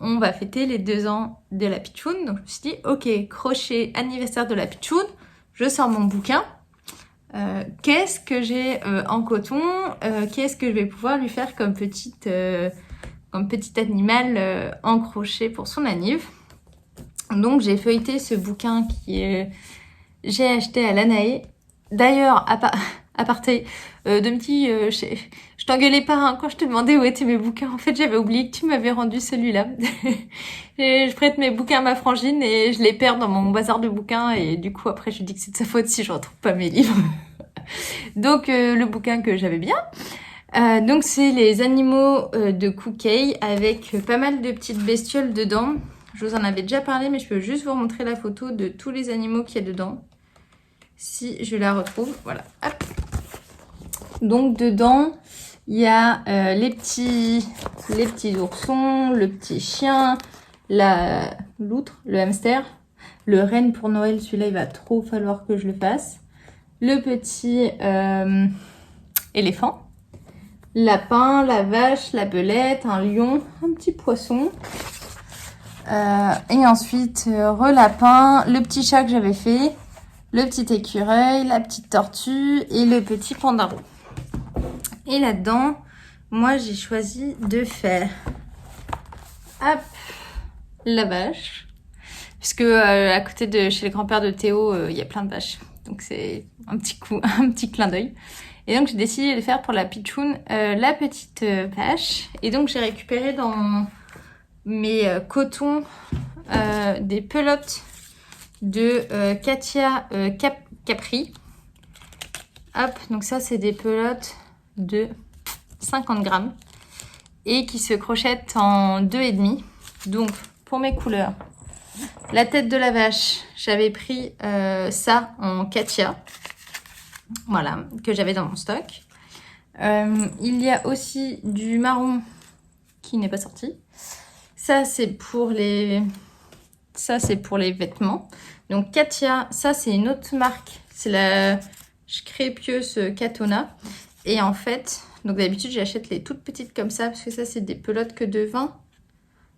on va fêter les 2 ans de la pitchoun. Donc je me suis dit, ok, crochet anniversaire de la pitchoun, je sors mon bouquin. Qu'est-ce que j'ai en coton, qu'est-ce que je vais pouvoir lui faire comme petit animal en crochet pour son anniv. Donc j'ai feuilleté ce bouquin j'ai acheté à l'Anaé. D'ailleurs, aparté, de petit, je t'engueulais pas hein, quand je te demandais où étaient mes bouquins. En fait, j'avais oublié que tu m'avais rendu celui-là. Je prête mes bouquins à ma frangine et je les perds dans mon bazar de bouquins. Et du coup, après, je lui dis que c'est de sa faute si je retrouve pas mes livres. Donc, le bouquin que j'avais bien. Donc, c'est les animaux de Cookie avec pas mal de petites bestioles dedans. Je vous en avais déjà parlé, mais je peux juste vous montrer la photo de tous les animaux qu'il y a dedans. Si je la retrouve, voilà. Hop. Donc dedans, il y a les petits oursons, le petit chien, l'outre, le hamster, le renne pour Noël. Celui-là, il va trop falloir que je le fasse. Le petit éléphant, lapin, la vache, la belette, un lion, un petit poisson. Et ensuite, relapin, le petit chat que j'avais fait, le petit écureuil, la petite tortue et le petit pandarou. Et là-dedans, moi, j'ai choisi de faire la vache. Puisque à côté de chez le grand-père de Théo, il y a plein de vaches. Donc, c'est un petit clin d'œil. Et donc, j'ai décidé de faire pour la pitchoun la petite vache. Et donc, j'ai récupéré dans mes cotons des pelotes de Katia Capri. Hop, donc ça c'est des pelotes de 50 grammes et qui se crochettent en 2,5. Donc pour mes couleurs, la tête de la vache, j'avais pris ça en Katia, voilà, que j'avais dans mon stock. Il y a aussi du marron qui n'est pas sorti. Ça c'est pour les vêtements. Donc Katia, ça c'est une autre marque, c'est la Scrépieuse Katona. Et en fait, donc d'habitude j'achète les toutes petites comme ça parce que ça c'est des pelotes que de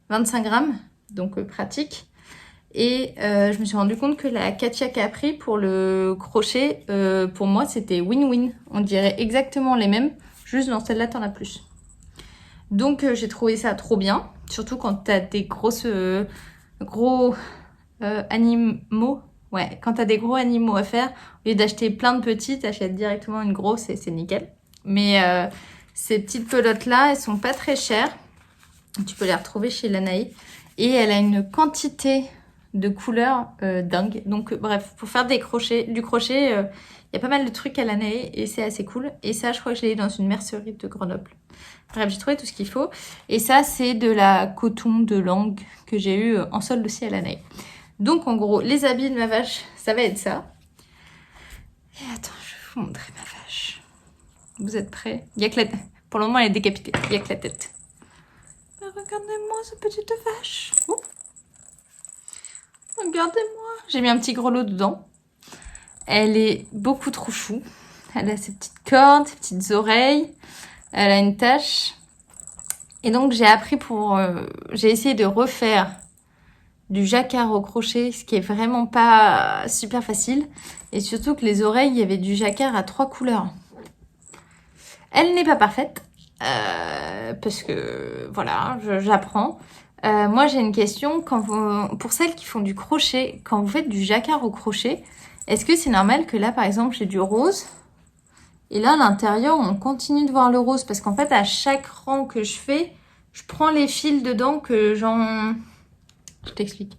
25 grammes, donc pratique. Et je me suis rendu compte que la Katia Capri pour le crochet, pour moi c'était win-win. On dirait exactement les mêmes, juste dans celle-là t'en as plus. Donc j'ai trouvé ça trop bien, surtout quand t'as des gros animaux. Ouais, quand t'as des gros animaux à faire, au lieu d'acheter plein de petites, t'achètes directement une grosse et c'est nickel. Mais ces petites pelotes-là, elles sont pas très chères. Tu peux les retrouver chez Lanaï. Et elle a une quantité de couleurs dingue. Donc bref, pour faire du crochet, il y a pas mal de trucs à Lanaï et c'est assez cool. Et ça, je crois que je l'ai dans une mercerie de Grenoble. Bref, j'ai trouvé tout ce qu'il faut. Et ça, c'est de la coton de langue que j'ai eu en solde aussi à Lanaï. Donc en gros, les habits de ma vache, ça va être ça. Et attends, je vais vous montrer ma vache. Vous êtes prêts? Il y a que la tête. Pour le moment, elle est décapitée. Il n'y a que la tête. Mais regardez-moi cette petite vache. Oh. Regardez-moi. J'ai mis un petit grelot dedans. Elle est beaucoup trop chou. Elle a ses petites cornes, ses petites oreilles. Elle a une tache. Et donc j'ai appris j'ai essayé de refaire du jacquard au crochet, ce qui est vraiment pas super facile. Et surtout que les oreilles, il y avait du jacquard à 3 couleurs. Elle n'est pas parfaite. Parce que voilà, j'apprends. Moi j'ai une question, pour celles qui font du crochet, quand vous faites du jacquard au crochet, est-ce que c'est normal que là par exemple j'ai du rose et là à l'intérieur on continue de voir le rose? Parce qu'en fait à chaque rang que je fais, je prends les fils dedans je t'explique.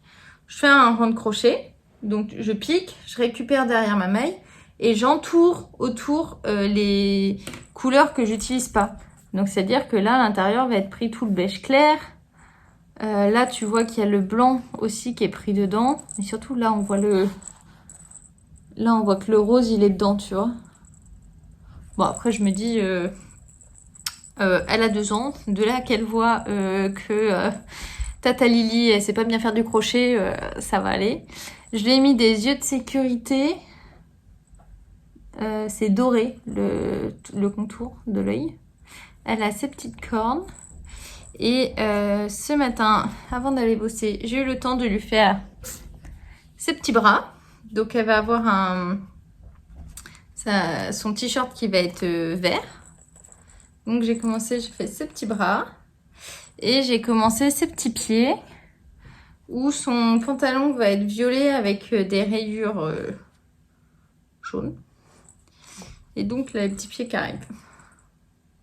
Je fais un rang de crochet, donc je pique, je récupère derrière ma maille et j'entoure autour les couleurs que j'utilise pas. Donc c'est-à-dire que là à l'intérieur va être pris tout le beige clair. Là tu vois qu'il y a le blanc aussi qui est pris dedans. Mais surtout là on voit que le rose il est dedans, tu vois. Bon après je me dis elle a 2 ans, de là qu'elle voit que Tata Lily elle sait pas bien faire du crochet, ça va aller. Je lui ai mis des yeux de sécurité. C'est doré le contour de l'œil. Elle a ses petites cornes. Et ce matin, avant d'aller bosser, j'ai eu le temps de lui faire ses petits bras. Donc elle va avoir son t-shirt qui va être vert. Donc j'ai fait ses petits bras. Et j'ai commencé ses petits pieds. Où son pantalon va être violet avec des rayures jaunes. Et donc là, les petits pieds carrés.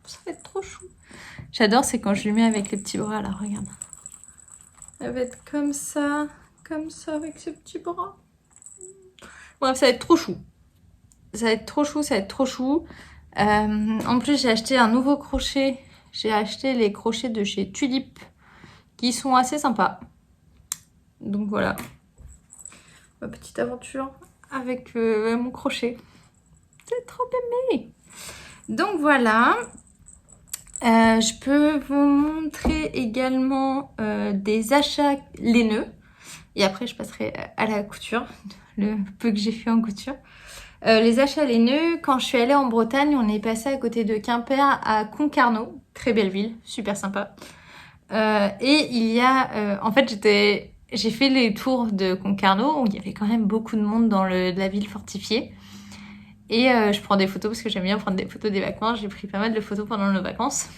Ça va être trop chou. J'adore, c'est quand je lui mets avec les petits bras, là, regarde. Elle va être comme ça avec ses petits bras. Bref, ça va être trop chou. Ça va être trop chou. En plus, j'ai acheté un nouveau crochet. J'ai acheté les crochets de chez Tulip, qui sont assez sympas. Donc voilà. Ma petite aventure avec mon crochet. C'est trop aimé. Donc voilà. Je peux vous montrer également des achats laineux. Et après, je passerai à la couture, le peu que j'ai fait en couture. Les achats laineux, quand je suis allée en Bretagne, on est passé à côté de Quimper à Concarneau. Très belle ville, super sympa. Et il y a... en fait, j'ai fait les tours de Concarneau, où il y avait quand même beaucoup de monde dans la ville fortifiée. Et je prends des photos parce que j'aime bien prendre des photos des vacances. J'ai pris pas mal de photos pendant nos vacances.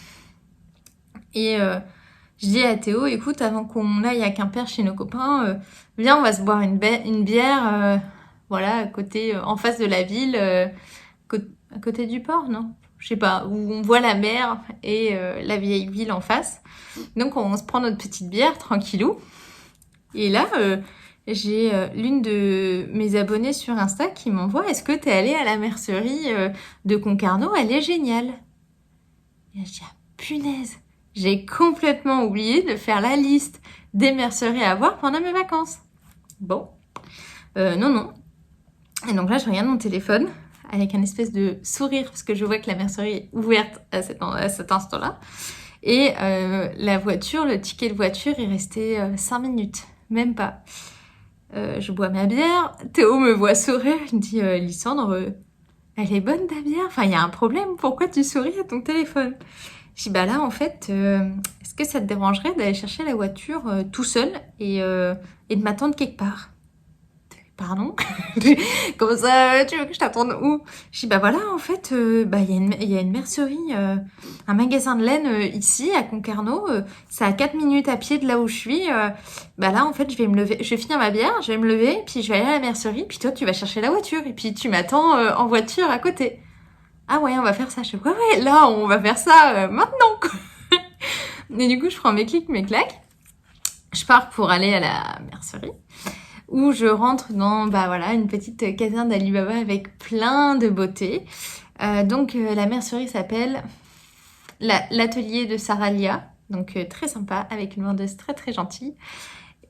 Et je dis à Théo, écoute, avant qu'on aille à Quimper chez nos copains, viens, on va se boire une bière, voilà, à côté, en face de la ville, à côté du port, non? Je sais pas, où on voit la mer et la vieille ville en face. Donc on se prend notre petite bière, tranquillou. Et là, j'ai l'une de mes abonnées sur Insta qui m'envoie: est-ce que t'es allée à la mercerie de Concarneau? Elle est géniale. Et je dis: ah, punaise, j'ai complètement oublié de faire la liste des merceries à voir pendant mes vacances. Bon, non. Et donc là, je regarde mon téléphone avec un espèce de sourire parce que je vois que la mercerie est ouverte à cet instant-là. Et la voiture, le ticket de voiture est resté 5 minutes, même pas. Je bois ma bière, Théo me voit sourire, il me dit: Lysandre, elle est bonne ta bière? Enfin, il y a un problème, pourquoi tu souris à ton téléphone? Je dis: bah là, en fait, est-ce que ça te dérangerait d'aller chercher la voiture tout seul et de m'attendre quelque part? Pardon? Comment ça, tu veux que je t'attende où? Je dis: bah voilà, en fait, il y a une mercerie, un magasin de laine ici, à Concarneau. C'est à 4 minutes à pied de là où je suis. Bah là, en fait, je vais me lever, je vais finir ma bière, je vais me lever, puis je vais aller à la mercerie, puis toi, tu vas chercher la voiture, et puis tu m'attends en voiture à côté. Ah ouais, on va faire ça. Je dis: ouais, là, on va faire ça maintenant, quoi. Et du coup, je prends mes clics, mes claques. Je pars pour aller à la mercerie, où je rentre dans une petite caserne d'Alibaba avec plein de beauté. Donc la mercerie s'appelle l'atelier de Saralia, donc très sympa, avec une vendeuse très très gentille.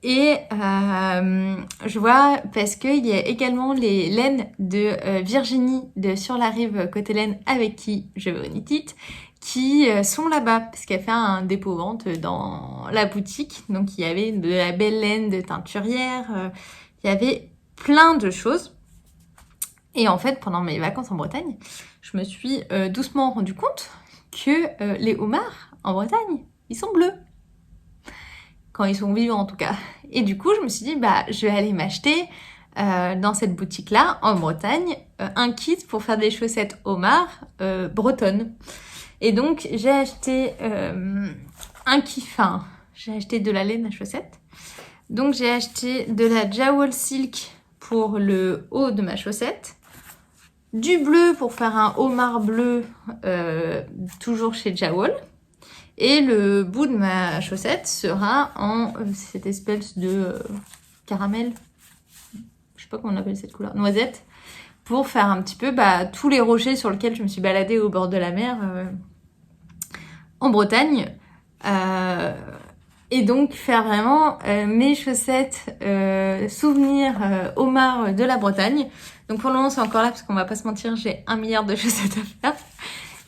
Et je vois, parce qu'il y a également les laines de Virginie de Sur la Rive côté laine, avec qui je vais au Nitite, qui sont là-bas, parce qu'elle fait un dépôt-vente dans la boutique. Donc il y avait de la belle laine de teinturière, il y avait plein de choses. Et en fait, pendant mes vacances en Bretagne, je me suis doucement rendu compte que les homards en Bretagne, ils sont bleus. Quand ils sont vivants en tout cas. Et du coup, je me suis dit, je vais aller m'acheter dans cette boutique-là, en Bretagne, un kit pour faire des chaussettes homards bretonnes. Et donc, j'ai acheté j'ai acheté de la laine à chaussettes. Donc, j'ai acheté de la Jawol Silk pour le haut de ma chaussette, du bleu pour faire un homard bleu, toujours chez Jawol. Et le bout de ma chaussette sera en cette espèce de caramel, je sais pas comment on appelle cette couleur, noisette, pour faire un petit peu tous les rochers sur lesquels je me suis baladée au bord de la mer en Bretagne. Et donc faire vraiment mes chaussettes souvenirs homard de la Bretagne. Donc pour le moment c'est encore là parce qu'on va pas se mentir, j'ai 1 milliard de chaussettes à faire.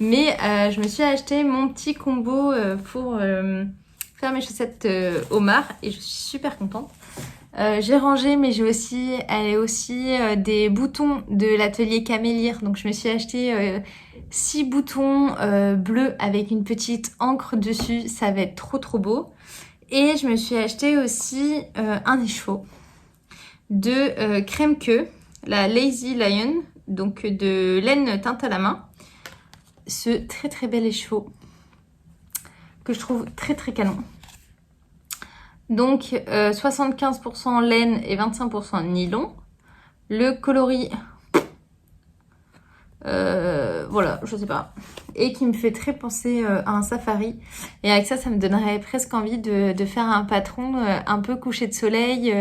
Mais je me suis acheté mon petit combo pour faire mes chaussettes homard et je suis super contente. J'ai rangé, mais j'ai aussi des boutons de l'atelier Camélire. Donc je me suis acheté 6 boutons bleus avec une petite encre dessus. Ça va être trop trop beau. Et je me suis acheté aussi un écheveau de crème queue, la Lazy Lion, donc de laine teinte à la main. Ce très très bel écheveau que je trouve très très canon. Donc 75% laine et 25% nylon. Le coloris, voilà, je sais pas. Et qui me fait très penser à un safari. Et avec ça, ça me donnerait presque envie de faire un patron un peu couché de soleil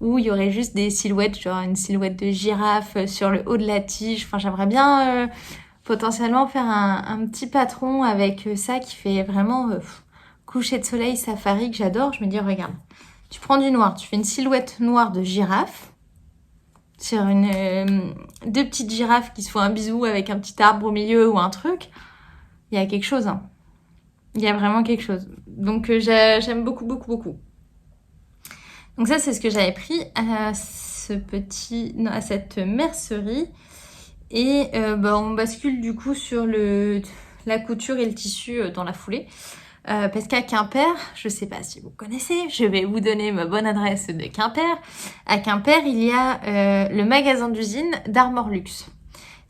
où il y aurait juste des silhouettes, genre une silhouette de girafe sur le haut de la tige. Enfin, j'aimerais bien potentiellement faire un petit patron avec ça qui fait vraiment coucher de soleil safari que j'adore. Je me dis, regarde, tu prends du noir, tu fais une silhouette noire de girafe sur deux petites girafes qui se font un bisou avec un petit arbre au milieu ou un truc. Il y a quelque chose, hein. Il y a vraiment quelque chose. Donc j'aime beaucoup, beaucoup, beaucoup. Donc ça, c'est ce que j'avais pris à cette mercerie. Et on bascule du coup sur la couture et le tissu dans la foulée. Parce qu'à Quimper, je sais pas si vous connaissez, je vais vous donner ma bonne adresse de Quimper. À Quimper, il y a le magasin d'usine d'Armor Luxe.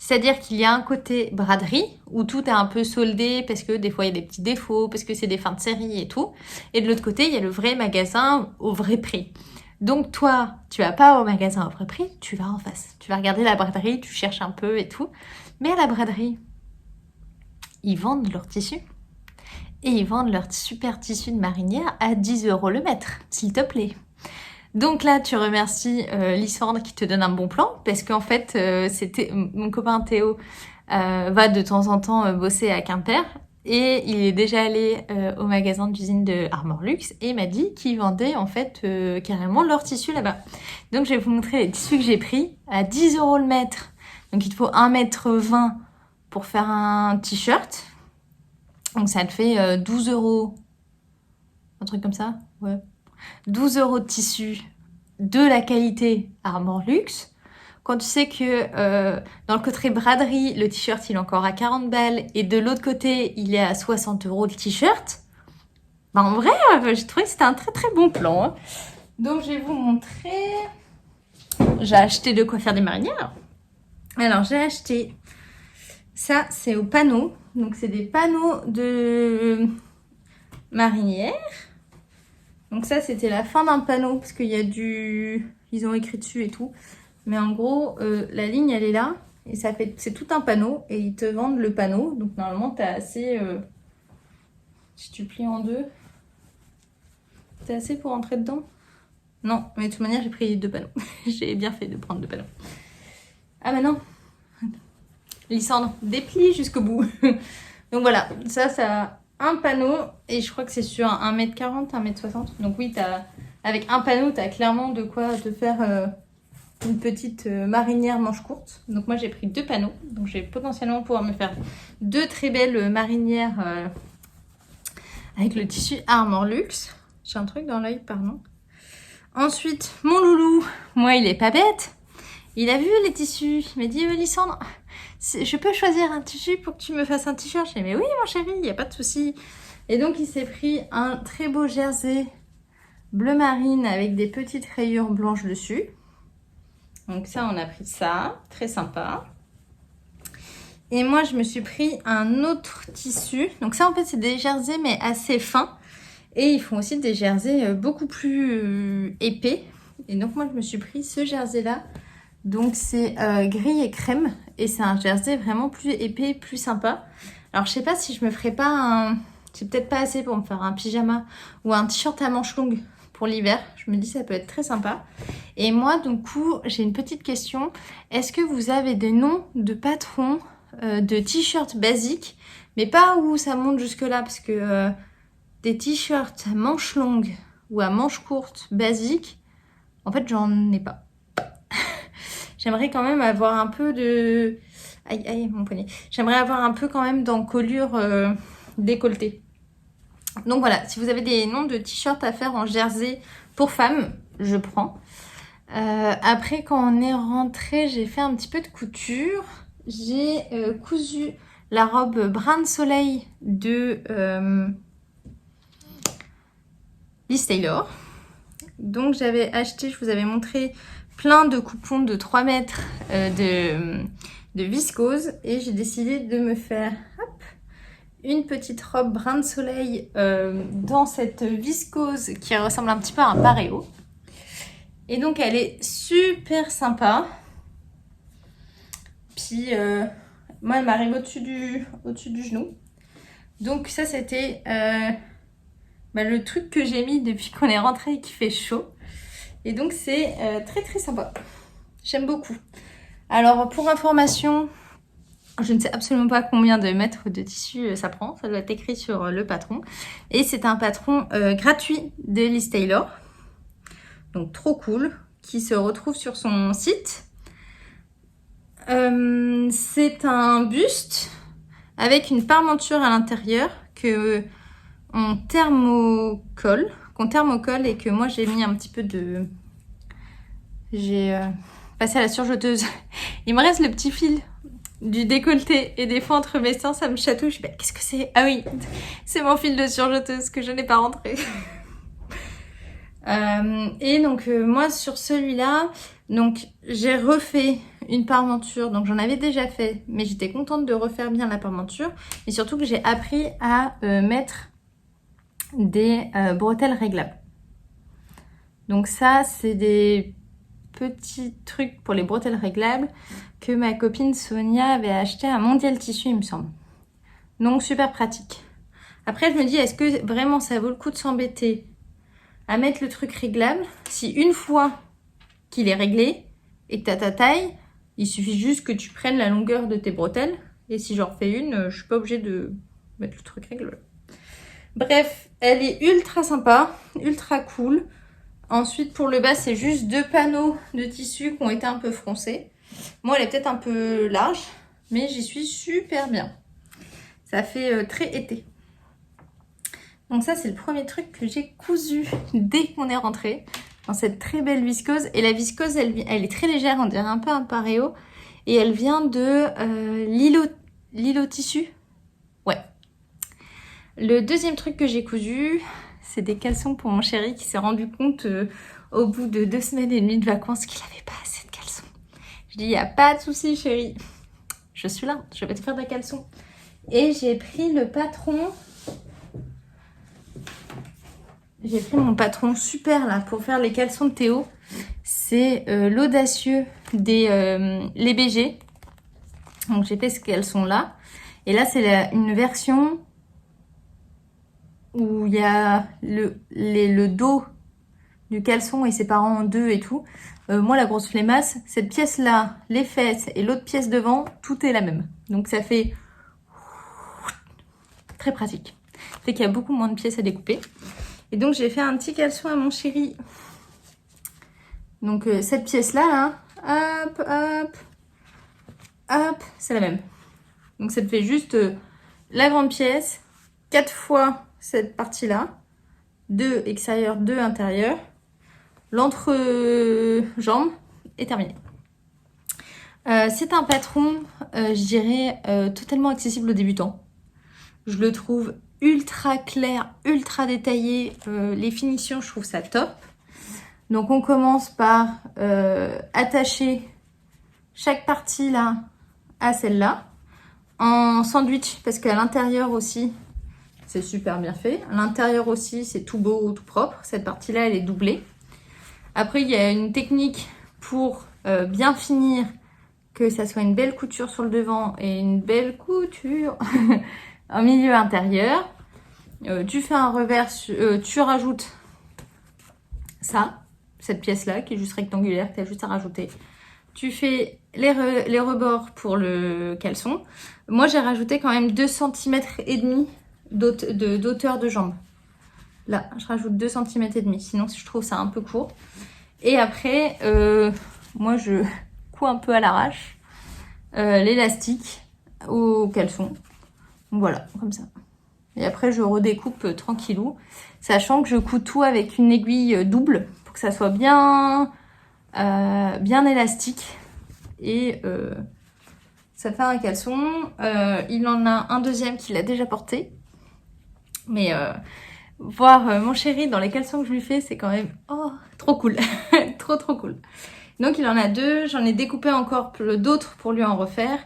C'est-à-dire qu'il y a un côté braderie où tout est un peu soldé parce que des fois il y a des petits défauts, parce que c'est des fins de série et tout. Et de l'autre côté, il y a le vrai magasin au vrai prix. Donc toi, tu vas pas au magasin au vrai prix, tu vas en face. Tu vas regarder la braderie, tu cherches un peu et tout. Mais à la braderie, ils vendent leur tissu. Et ils vendent leur super tissu de marinière à 10 € le mètre, s'il te plaît. Donc là, tu remercies Lysandre qui te donne un bon plan, parce qu'en fait, c'était mon copain Théo va de temps en temps bosser à Quimper, et il est déjà allé au magasin d'usine de Armor Luxe, et il m'a dit qu'ils vendaient en fait carrément leur tissu là-bas. Donc je vais vous montrer les tissus que j'ai pris à 10 € le mètre. Donc il te faut 1,20 m pour faire un t-shirt. Donc ça te fait 12 €. Un truc comme ça, ouais. 12 € de tissu de la qualité Armor Luxe. Quand tu sais que dans le côté braderie, le t-shirt il est encore à 40 balles et de l'autre côté il est à 60 € le t-shirt, bah en vrai, j'ai trouvé que c'était un très très bon plan. Hein. Donc je vais vous montrer. J'ai acheté de quoi faire des marinières. Alors j'ai acheté ça, c'est au panneau. Donc c'est des panneaux de marinière. Donc ça c'était la fin d'un panneau parce qu'il y a ils ont écrit dessus et tout. Mais en gros la ligne elle est là et c'est tout un panneau et ils te vendent le panneau. Donc normalement t'as assez, si tu plies en deux, t'as assez pour rentrer dedans. Non, mais de toute manière j'ai pris 2 panneaux. J'ai bien fait de prendre 2 panneaux. Ah mais non, Lysandre, déplie jusqu'au bout. Donc voilà, ça a un panneau et je crois que c'est sur 1,40 m, 1,60 m. Donc oui, avec un panneau, tu as clairement de quoi te faire une petite marinière manche courte. Donc moi j'ai pris 2 panneaux. Donc je vais potentiellement pouvoir me faire 2 très belles marinières avec le tissu Armor Luxe. J'ai un truc dans l'œil, pardon. Ensuite, mon loulou, moi il est pas bête. Il a vu les tissus. Il m'a dit Lysandre, je peux choisir un tissu pour que tu me fasses un t-shirt. J'ai dit mais oui mon chéri, il n'y a pas de souci. Et donc il s'est pris un très beau jersey bleu marine avec des petites rayures blanches dessus. Donc ça on a pris ça, très sympa. Et moi je me suis pris un autre tissu. Donc ça en fait c'est des jerseys mais assez fins. Et ils font aussi des jerseys beaucoup plus épais. Et donc moi je me suis pris ce jersey là. Donc c'est gris et crème. Et c'est un jersey vraiment plus épais, plus sympa. Alors je sais pas si je me ferais pas un... C'est peut-être pas assez pour me faire un pyjama ou un t-shirt à manches longues pour l'hiver. Je me dis ça peut être très sympa. Et moi du coup j'ai une petite question. Est-ce que vous avez des noms de patrons de t-shirts basiques, mais pas où ça monte jusque là parce que des t-shirts à manches longues ou à manches courtes basiques, en fait j'en ai pas. J'aimerais quand même avoir un peu de... Aïe, aïe, mon poignet. J'aimerais avoir un peu quand même d'encolure décolletée. Donc voilà, si vous avez des noms de t-shirts à faire en jersey pour femmes, je prends. Après, quand on est rentré, j'ai fait un petit peu de couture. J'ai cousu la robe Brin de Soleil de Liz Taylor. Donc j'avais acheté, je vous avais montré plein de coupons de 3 mètres de viscose et j'ai décidé de me faire une petite robe Brin de Soleil dans cette viscose qui ressemble un petit peu à un paréo. Et donc elle est super sympa. Puis moi elle m'arrive au-dessus du genou. Donc ça c'était le truc que j'ai mis depuis qu'on est rentré et qui fait chaud. Et donc c'est très très sympa. J'aime beaucoup. Alors pour information, je ne sais absolument pas combien de mètres de tissu ça prend. Ça doit être écrit sur le patron. Et c'est un patron gratuit de Liz Taylor. Donc trop cool. Qui se retrouve sur son site. C'est un buste avec une parmenture à l'intérieur que on thermocole et que moi j'ai mis un petit peu de... J'ai passé à la surjeteuse. Il me reste le petit fil du décolleté et des fois entre mes seins ça me chatouille. Je dis qu'est-ce que c'est? Ah oui, c'est mon fil de surjeteuse que je n'ai pas rentré. Et donc moi sur celui-là, donc j'ai refait une parmenture, donc j'en avais déjà fait, mais j'étais contente de refaire bien la parmenture, et surtout que j'ai appris à mettre des bretelles réglables. Donc ça c'est des petits trucs pour les bretelles réglables que ma copine Sonia avait acheté à Mondial Tissu il me semble. Donc super pratique. Après je me dis est-ce que vraiment ça vaut le coup de s'embêter à mettre le truc réglable. Si une fois qu'il est réglé et que tu as ta taille, il suffit juste que tu prennes la longueur de tes bretelles. Et si j'en refais une, je suis pas obligée de mettre le truc réglable. Bref, elle est ultra sympa, ultra cool. Ensuite, pour le bas, c'est juste 2 panneaux de tissu qui ont été un peu froncés. Moi, elle est peut-être un peu large, mais j'y suis super bien. Ça fait très été. Donc ça, c'est le premier truc que j'ai cousu dès qu'on est rentré dans cette très belle viscose. Et la viscose, elle est très légère, on dirait un peu un paréo. Et elle vient de Lilo Tissu. Ouais. Le deuxième truc que j'ai cousu, c'est des caleçons pour mon chéri qui s'est rendu compte au bout de 2 semaines et demie de vacances qu'il n'avait pas assez de caleçons. Je dis, il n'y a pas de souci, chéri. Je suis là, je vais te faire des caleçons. Et j'ai pris le patron. J'ai pris mon patron super là pour faire les caleçons de Théo. C'est l'audacieux des les BG. Donc j'ai fait ce caleçon là. Et là c'est une version où il y a le dos du caleçon et séparant en deux et tout. Moi la grosse flemmasse, cette pièce là, les fesses et l'autre pièce devant, tout est la même. Donc ça fait très pratique. Ça fait qu'il y a beaucoup moins de pièces à découper. Et donc j'ai fait un petit caleçon à mon chéri. Donc cette pièce là, hop, hop, hop, c'est la même. Donc ça te fait juste la grande pièce, 4 fois cette partie là, 2 extérieur, 2 intérieur, l'entrejambe est terminé. C'est un patron, je dirais, totalement accessible aux débutants. Je le trouve ultra clair, ultra détaillé. Les finitions, je trouve ça top. Donc on commence par attacher chaque partie là à celle-là en sandwich, parce qu'à l'intérieur aussi c'est super bien fait. À l'intérieur aussi c'est tout beau, tout propre. Cette partie-là elle est doublée. Après il y a une technique pour bien finir, que ça soit une belle couture sur le devant et une belle couture en milieu intérieur. Tu fais un revers, tu rajoutes ça, cette pièce-là qui est juste rectangulaire, que tu as juste à rajouter. Tu fais les rebords pour le caleçon. Moi, j'ai rajouté quand même 2,5 cm d'auteur de jambe. Là, je rajoute 2,5 cm, sinon je trouve ça un peu court. Et après, moi, je couds un peu à l'arrache l'élastique au caleçon. Donc voilà, comme ça. Et après, je redécoupe tranquillou, sachant que je couds tout avec une aiguille double pour que ça soit bien élastique. Et ça fait un caleçon. Il en a un deuxième qu'il a déjà porté. Mais voir mon chéri dans les caleçons que je lui fais, c'est quand même trop cool. trop cool. Donc il en a 2. J'en ai découpé encore d'autres pour lui en refaire.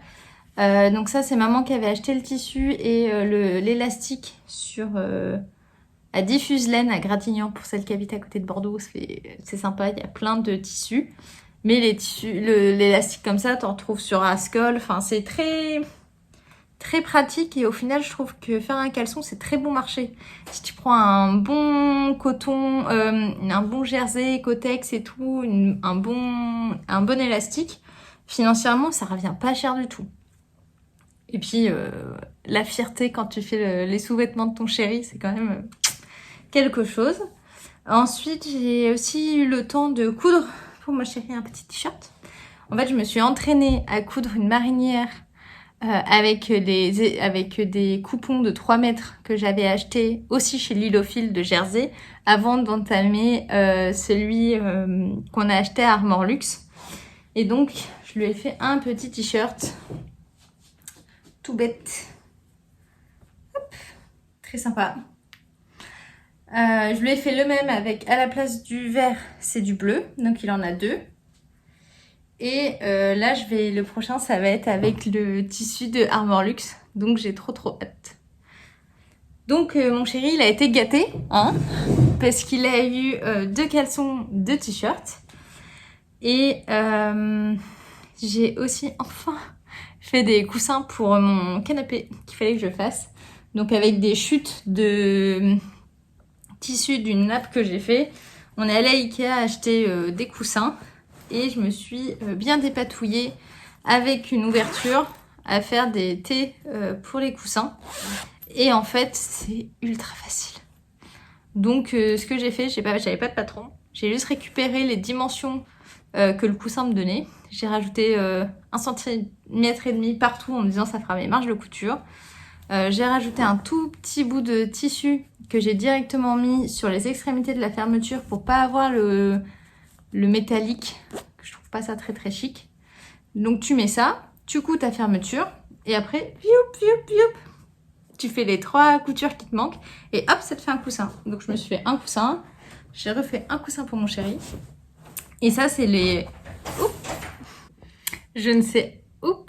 Donc ça c'est maman qui avait acheté le tissu et l'élastique sur à Diffuse Laine à Gratignan, pour celle qui habite à côté de Bordeaux. C'est sympa, il y a plein de tissus, mais les tissus, l'élastique comme ça t'en retrouves sur Ascol. Enfin c'est très pratique, et au final je trouve que faire un caleçon c'est très bon marché. Si tu prends un bon coton, un bon jersey, Cotex et tout, un bon élastique, financièrement ça revient pas cher du tout. Et puis, la fierté quand tu fais les sous-vêtements de ton chéri, c'est quand même quelque chose. Ensuite, j'ai aussi eu le temps de coudre pour ma chérie un petit t-shirt. En fait, je me suis entraînée à coudre une marinière avec des coupons de 3 mètres que j'avais acheté aussi chez Lilophile de Jersey avant d'entamer celui qu'on a acheté à Armor Luxe. Et donc, je lui ai fait un petit t-shirt tout bête. Hop, très sympa. Je lui ai fait le même avec, à la place du vert, c'est du bleu. Donc il en a 2. Et là, le prochain, ça va être avec le tissu de Armor Luxe. Donc j'ai trop hâte. Donc mon chéri, il a été gâté, hein, parce qu'il a eu 2 caleçons, 2 t-shirts. Et j'ai aussi enfin fait des coussins pour mon canapé qu'il fallait que je fasse. Donc avec des chutes de tissu d'une nappe que j'ai fait. On est allé à Ikea acheter des coussins et je me suis bien dépatouillée avec une ouverture à faire des tés pour les coussins. Et en fait, c'est ultra facile. Donc, ce que j'ai fait, j'avais pas de patron. J'ai juste récupéré les dimensions que le coussin me donnait. J'ai rajouté 1,5 cm partout en me disant ça fera mes marges de couture. J'ai rajouté un tout petit bout de tissu que j'ai directement mis sur les extrémités de la fermeture pour pas avoir le métallique, que je trouve pas ça très très chic. Donc tu mets ça, tu couds ta fermeture et après, tu fais les 3 coutures qui te manquent et hop, ça te fait un coussin. Donc je me suis fait un coussin, j'ai refait un coussin pour mon chéri. Et ça, c'est les... Oups. Je ne sais... Oups,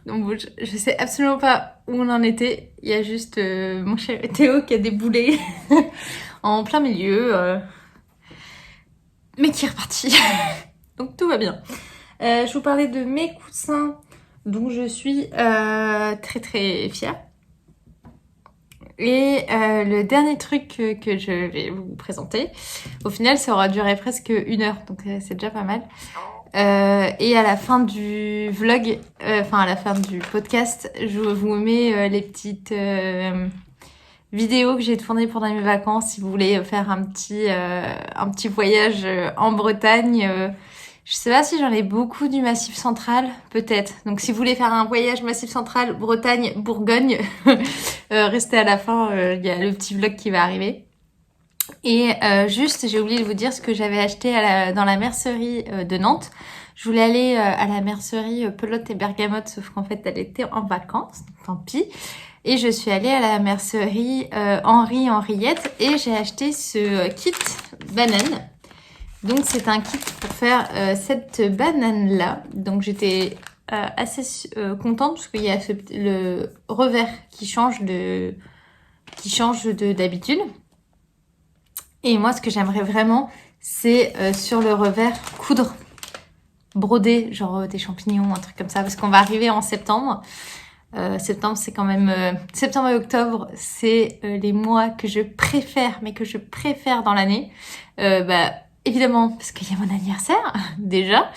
je sais absolument pas où on en était. Il y a juste mon chéri Théo qui a déboulé en plein milieu. Mais qui est reparti. Donc tout va bien. Je vous parlais de mes coussins dont je suis très très fière. Et le dernier truc que je vais vous présenter, au final ça aura duré presque 1 heure, donc c'est déjà pas mal. Et à la fin du vlog, à la fin du podcast, je vous mets les petites vidéos que j'ai tournées pendant mes vacances. Si vous voulez faire un petit voyage en Bretagne, je sais pas si j'en ai beaucoup du Massif Central, peut-être. Donc si vous voulez faire un voyage Massif Central, Bretagne, Bourgogne, restez à la fin, il y a le petit vlog qui va arriver. Et juste, j'ai oublié de vous dire ce que j'avais acheté dans la mercerie de Nantes. Je voulais aller à la mercerie Pelote et Bergamote, sauf qu'en fait, elle était en vacances, donc tant pis. Et je suis allée à la mercerie Henriette et j'ai acheté ce kit banane. Donc c'est un kit pour faire cette banane-là. Donc j'étais assez contente parce qu'il y a le revers qui change d'habitude. Et moi, ce que j'aimerais vraiment, c'est sur le revers coudre, broder, genre des champignons, un truc comme ça, parce qu'on va arriver en septembre. Septembre, c'est quand même... septembre et octobre, c'est les mois que je préfère, mais que je préfère dans l'année. Évidemment, parce qu'il y a mon anniversaire, déjà.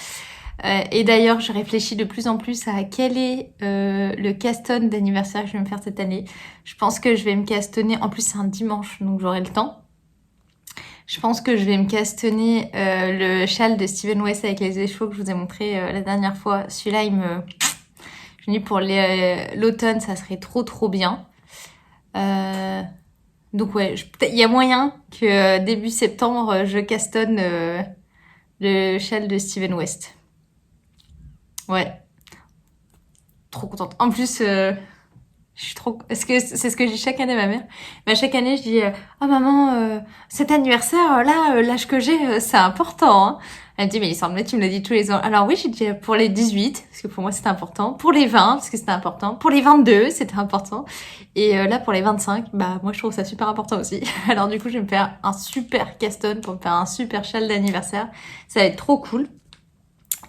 Et d'ailleurs, je réfléchis de plus en plus à quel est le caston d'anniversaire que je vais me faire cette année. Je pense que je vais me castonner... En plus, c'est un dimanche, donc j'aurai le temps. Je pense que je vais me castonner le châle de Steven West avec les échos que je vous ai montré la dernière fois. Celui-là, je me dis pour l'automne, ça serait trop bien. Donc ouais, il y a moyen que début septembre, je castonne le châle de Steven West. Ouais. Trop contente. En plus... je suis trop... Est-ce que c'est ce que je dis chaque année à ma mère? Chaque année, je dis oh maman, cet anniversaire, l'âge que j'ai, c'est important. Hein. Elle me dit mais il semble que tu me l'as dit tous les ans. Alors oui, j'ai dit pour les 18, parce que pour moi c'était important. Pour les 20, parce que c'était important. Pour les 22, c'était important. Et là, pour les 25, moi je trouve ça super important aussi. Alors du coup, je vais me faire un super caston pour me faire un super châle d'anniversaire. Ça va être trop cool.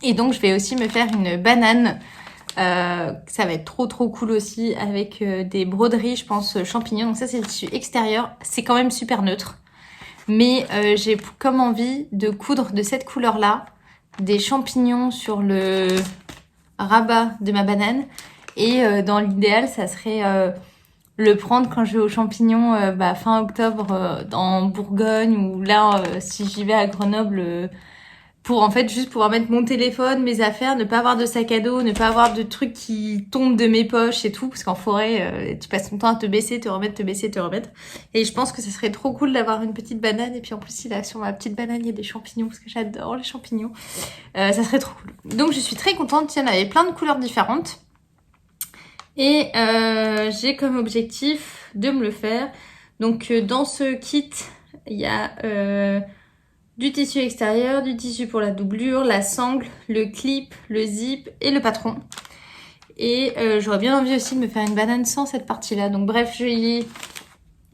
Et donc, je vais aussi me faire une banane. Ça va être trop cool aussi avec des broderies, je pense, champignons. Donc ça, c'est le tissu extérieur. C'est quand même super neutre. Mais j'ai comme envie de coudre de cette couleur-là des champignons sur le rabat de ma banane. Et dans l'idéal, ça serait le prendre quand je vais aux champignons fin octobre en Bourgogne ou là, si j'y vais à Grenoble... pour en fait juste pouvoir mettre mon téléphone, mes affaires, ne pas avoir de sac à dos, ne pas avoir de trucs qui tombent de mes poches et tout, parce qu'en forêt, tu passes ton temps à te baisser, te remettre, te baisser, te remettre. Et je pense que ce serait trop cool d'avoir une petite banane, et puis en plus, là, sur ma petite banane, il y a des champignons, parce que j'adore les champignons. Ça serait trop cool. Donc je suis très contente, il y en avait plein de couleurs différentes. Et j'ai comme objectif de me le faire. Donc dans ce kit, il y a... du tissu extérieur, du tissu pour la doublure, la sangle, le clip, le zip et le patron. Et j'aurais bien envie aussi de me faire une banane sans cette partie-là. Donc bref, j'ai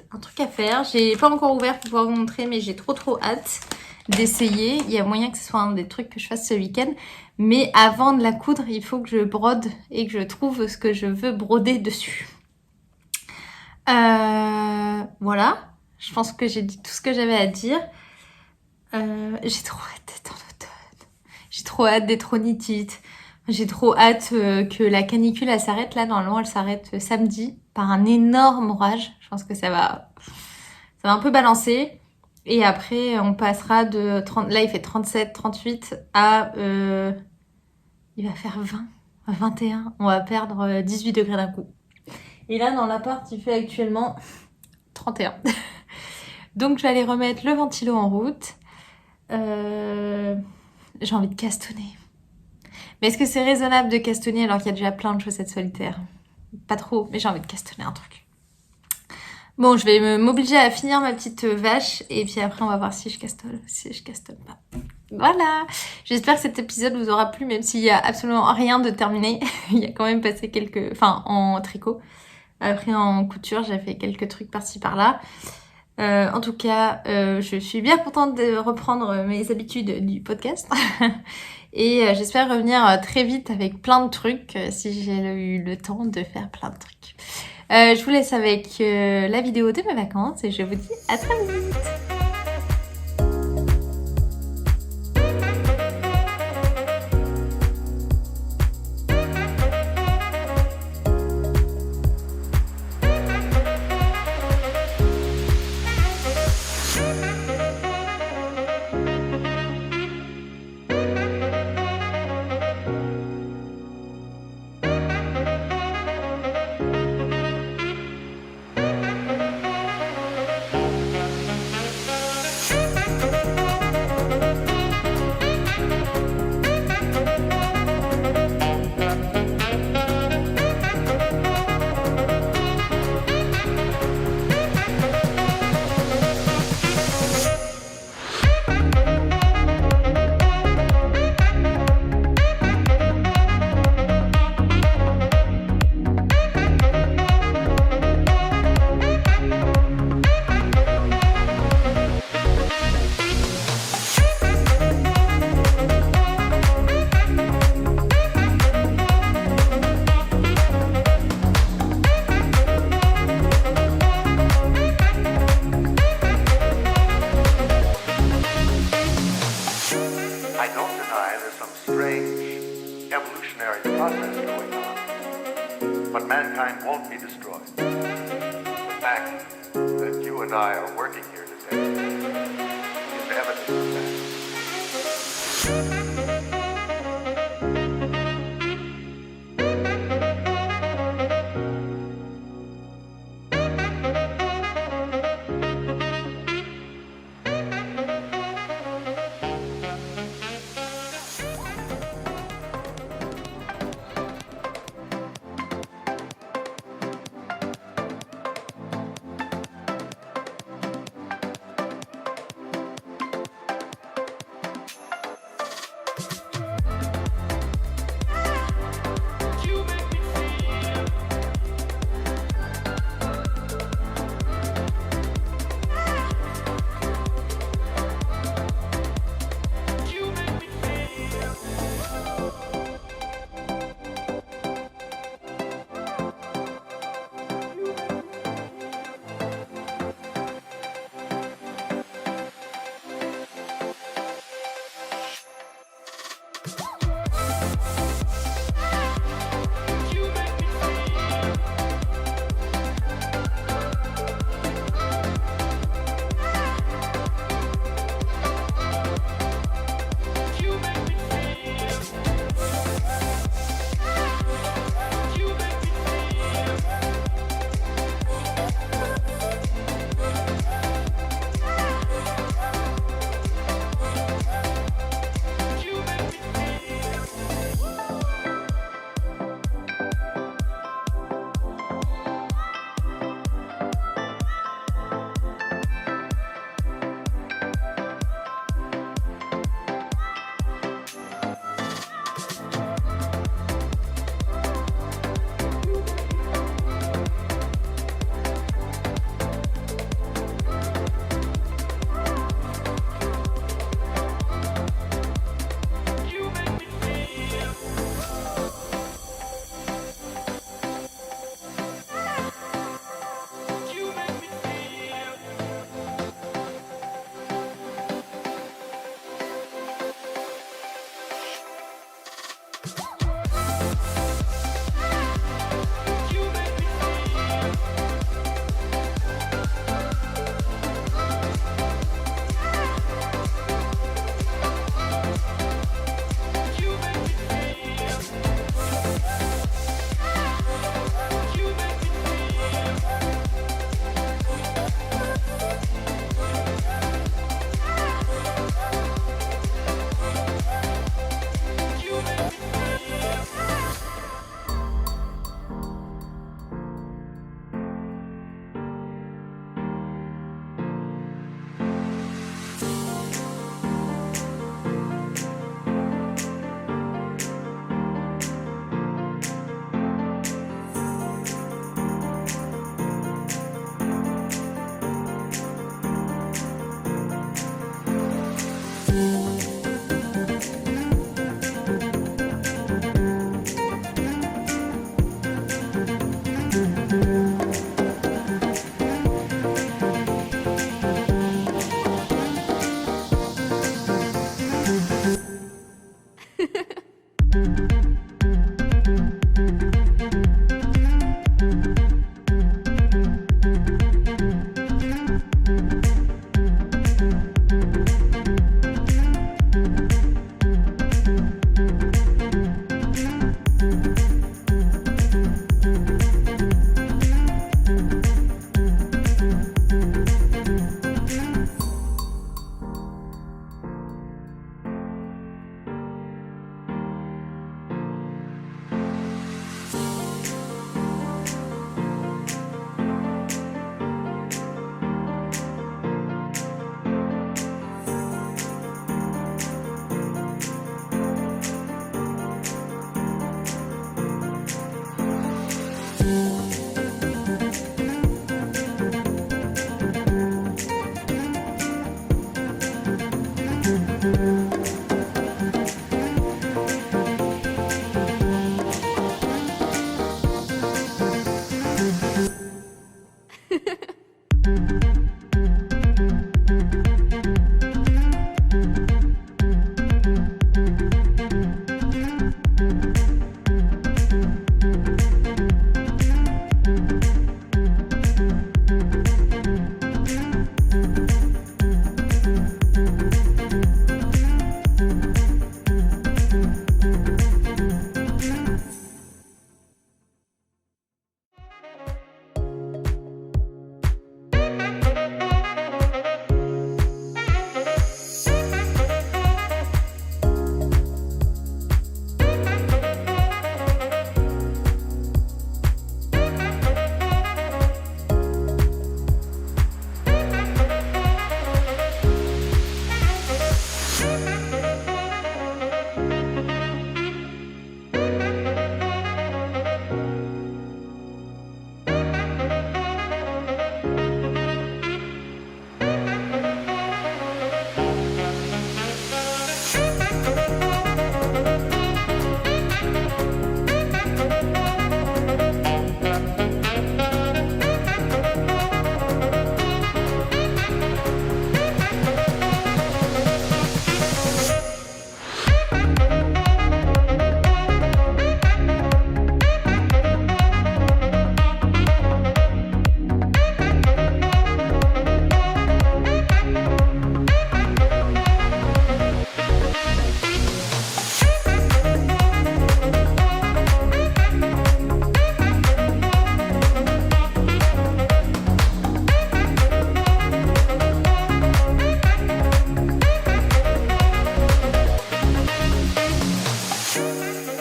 un truc à faire. J'ai pas encore ouvert pour pouvoir vous montrer, mais j'ai trop hâte d'essayer. Il y a moyen que ce soit un des trucs que je fasse ce week-end. Mais avant de la coudre, il faut que je brode et que je trouve ce que je veux broder dessus. Voilà. Je pense que j'ai dit tout ce que j'avais à dire. J'ai trop hâte d'être en automne. J'ai trop hâte d'être onitite. J'ai trop hâte que la canicule elle s'arrête. Là, normalement, elle s'arrête samedi par un énorme orage. Je pense que ça va un peu balancer. Et après, on passera de 30... Là, il fait 37, 38 à... il va faire 20, 21. On va perdre 18 degrés d'un coup. Et là, dans l'appart, il fait actuellement 31. Donc, je vais aller remettre le ventilo en route. J'ai envie de castonner. Mais est-ce que c'est raisonnable de castonner alors qu'il y a déjà plein de chaussettes solitaires? Pas trop, mais j'ai envie de castonner un truc. Bon, je vais m'obliger à finir ma petite vache et puis après on va voir si je castonne pas. Voilà, j'espère que cet épisode vous aura plu même s'il y a absolument rien de terminé. Il y a quand même passé en tricot. Après en couture, j'ai fait quelques trucs par-ci par-là. En tout cas, je suis bien contente de reprendre mes habitudes du podcast. Et j'espère revenir très vite avec plein de trucs, si j'ai eu le temps de faire plein de trucs. Je vous laisse avec la vidéo de mes vacances et je vous dis à très vite. I don't deny there's some strange evolutionary process going on, but mankind won't be destroyed. The fact that you and I are working here today is evidence of that.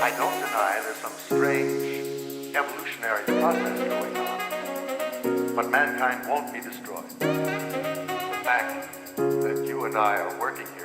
I don't deny there's some strange evolutionary process going on, but mankind won't be destroyed. The fact that you and I are working here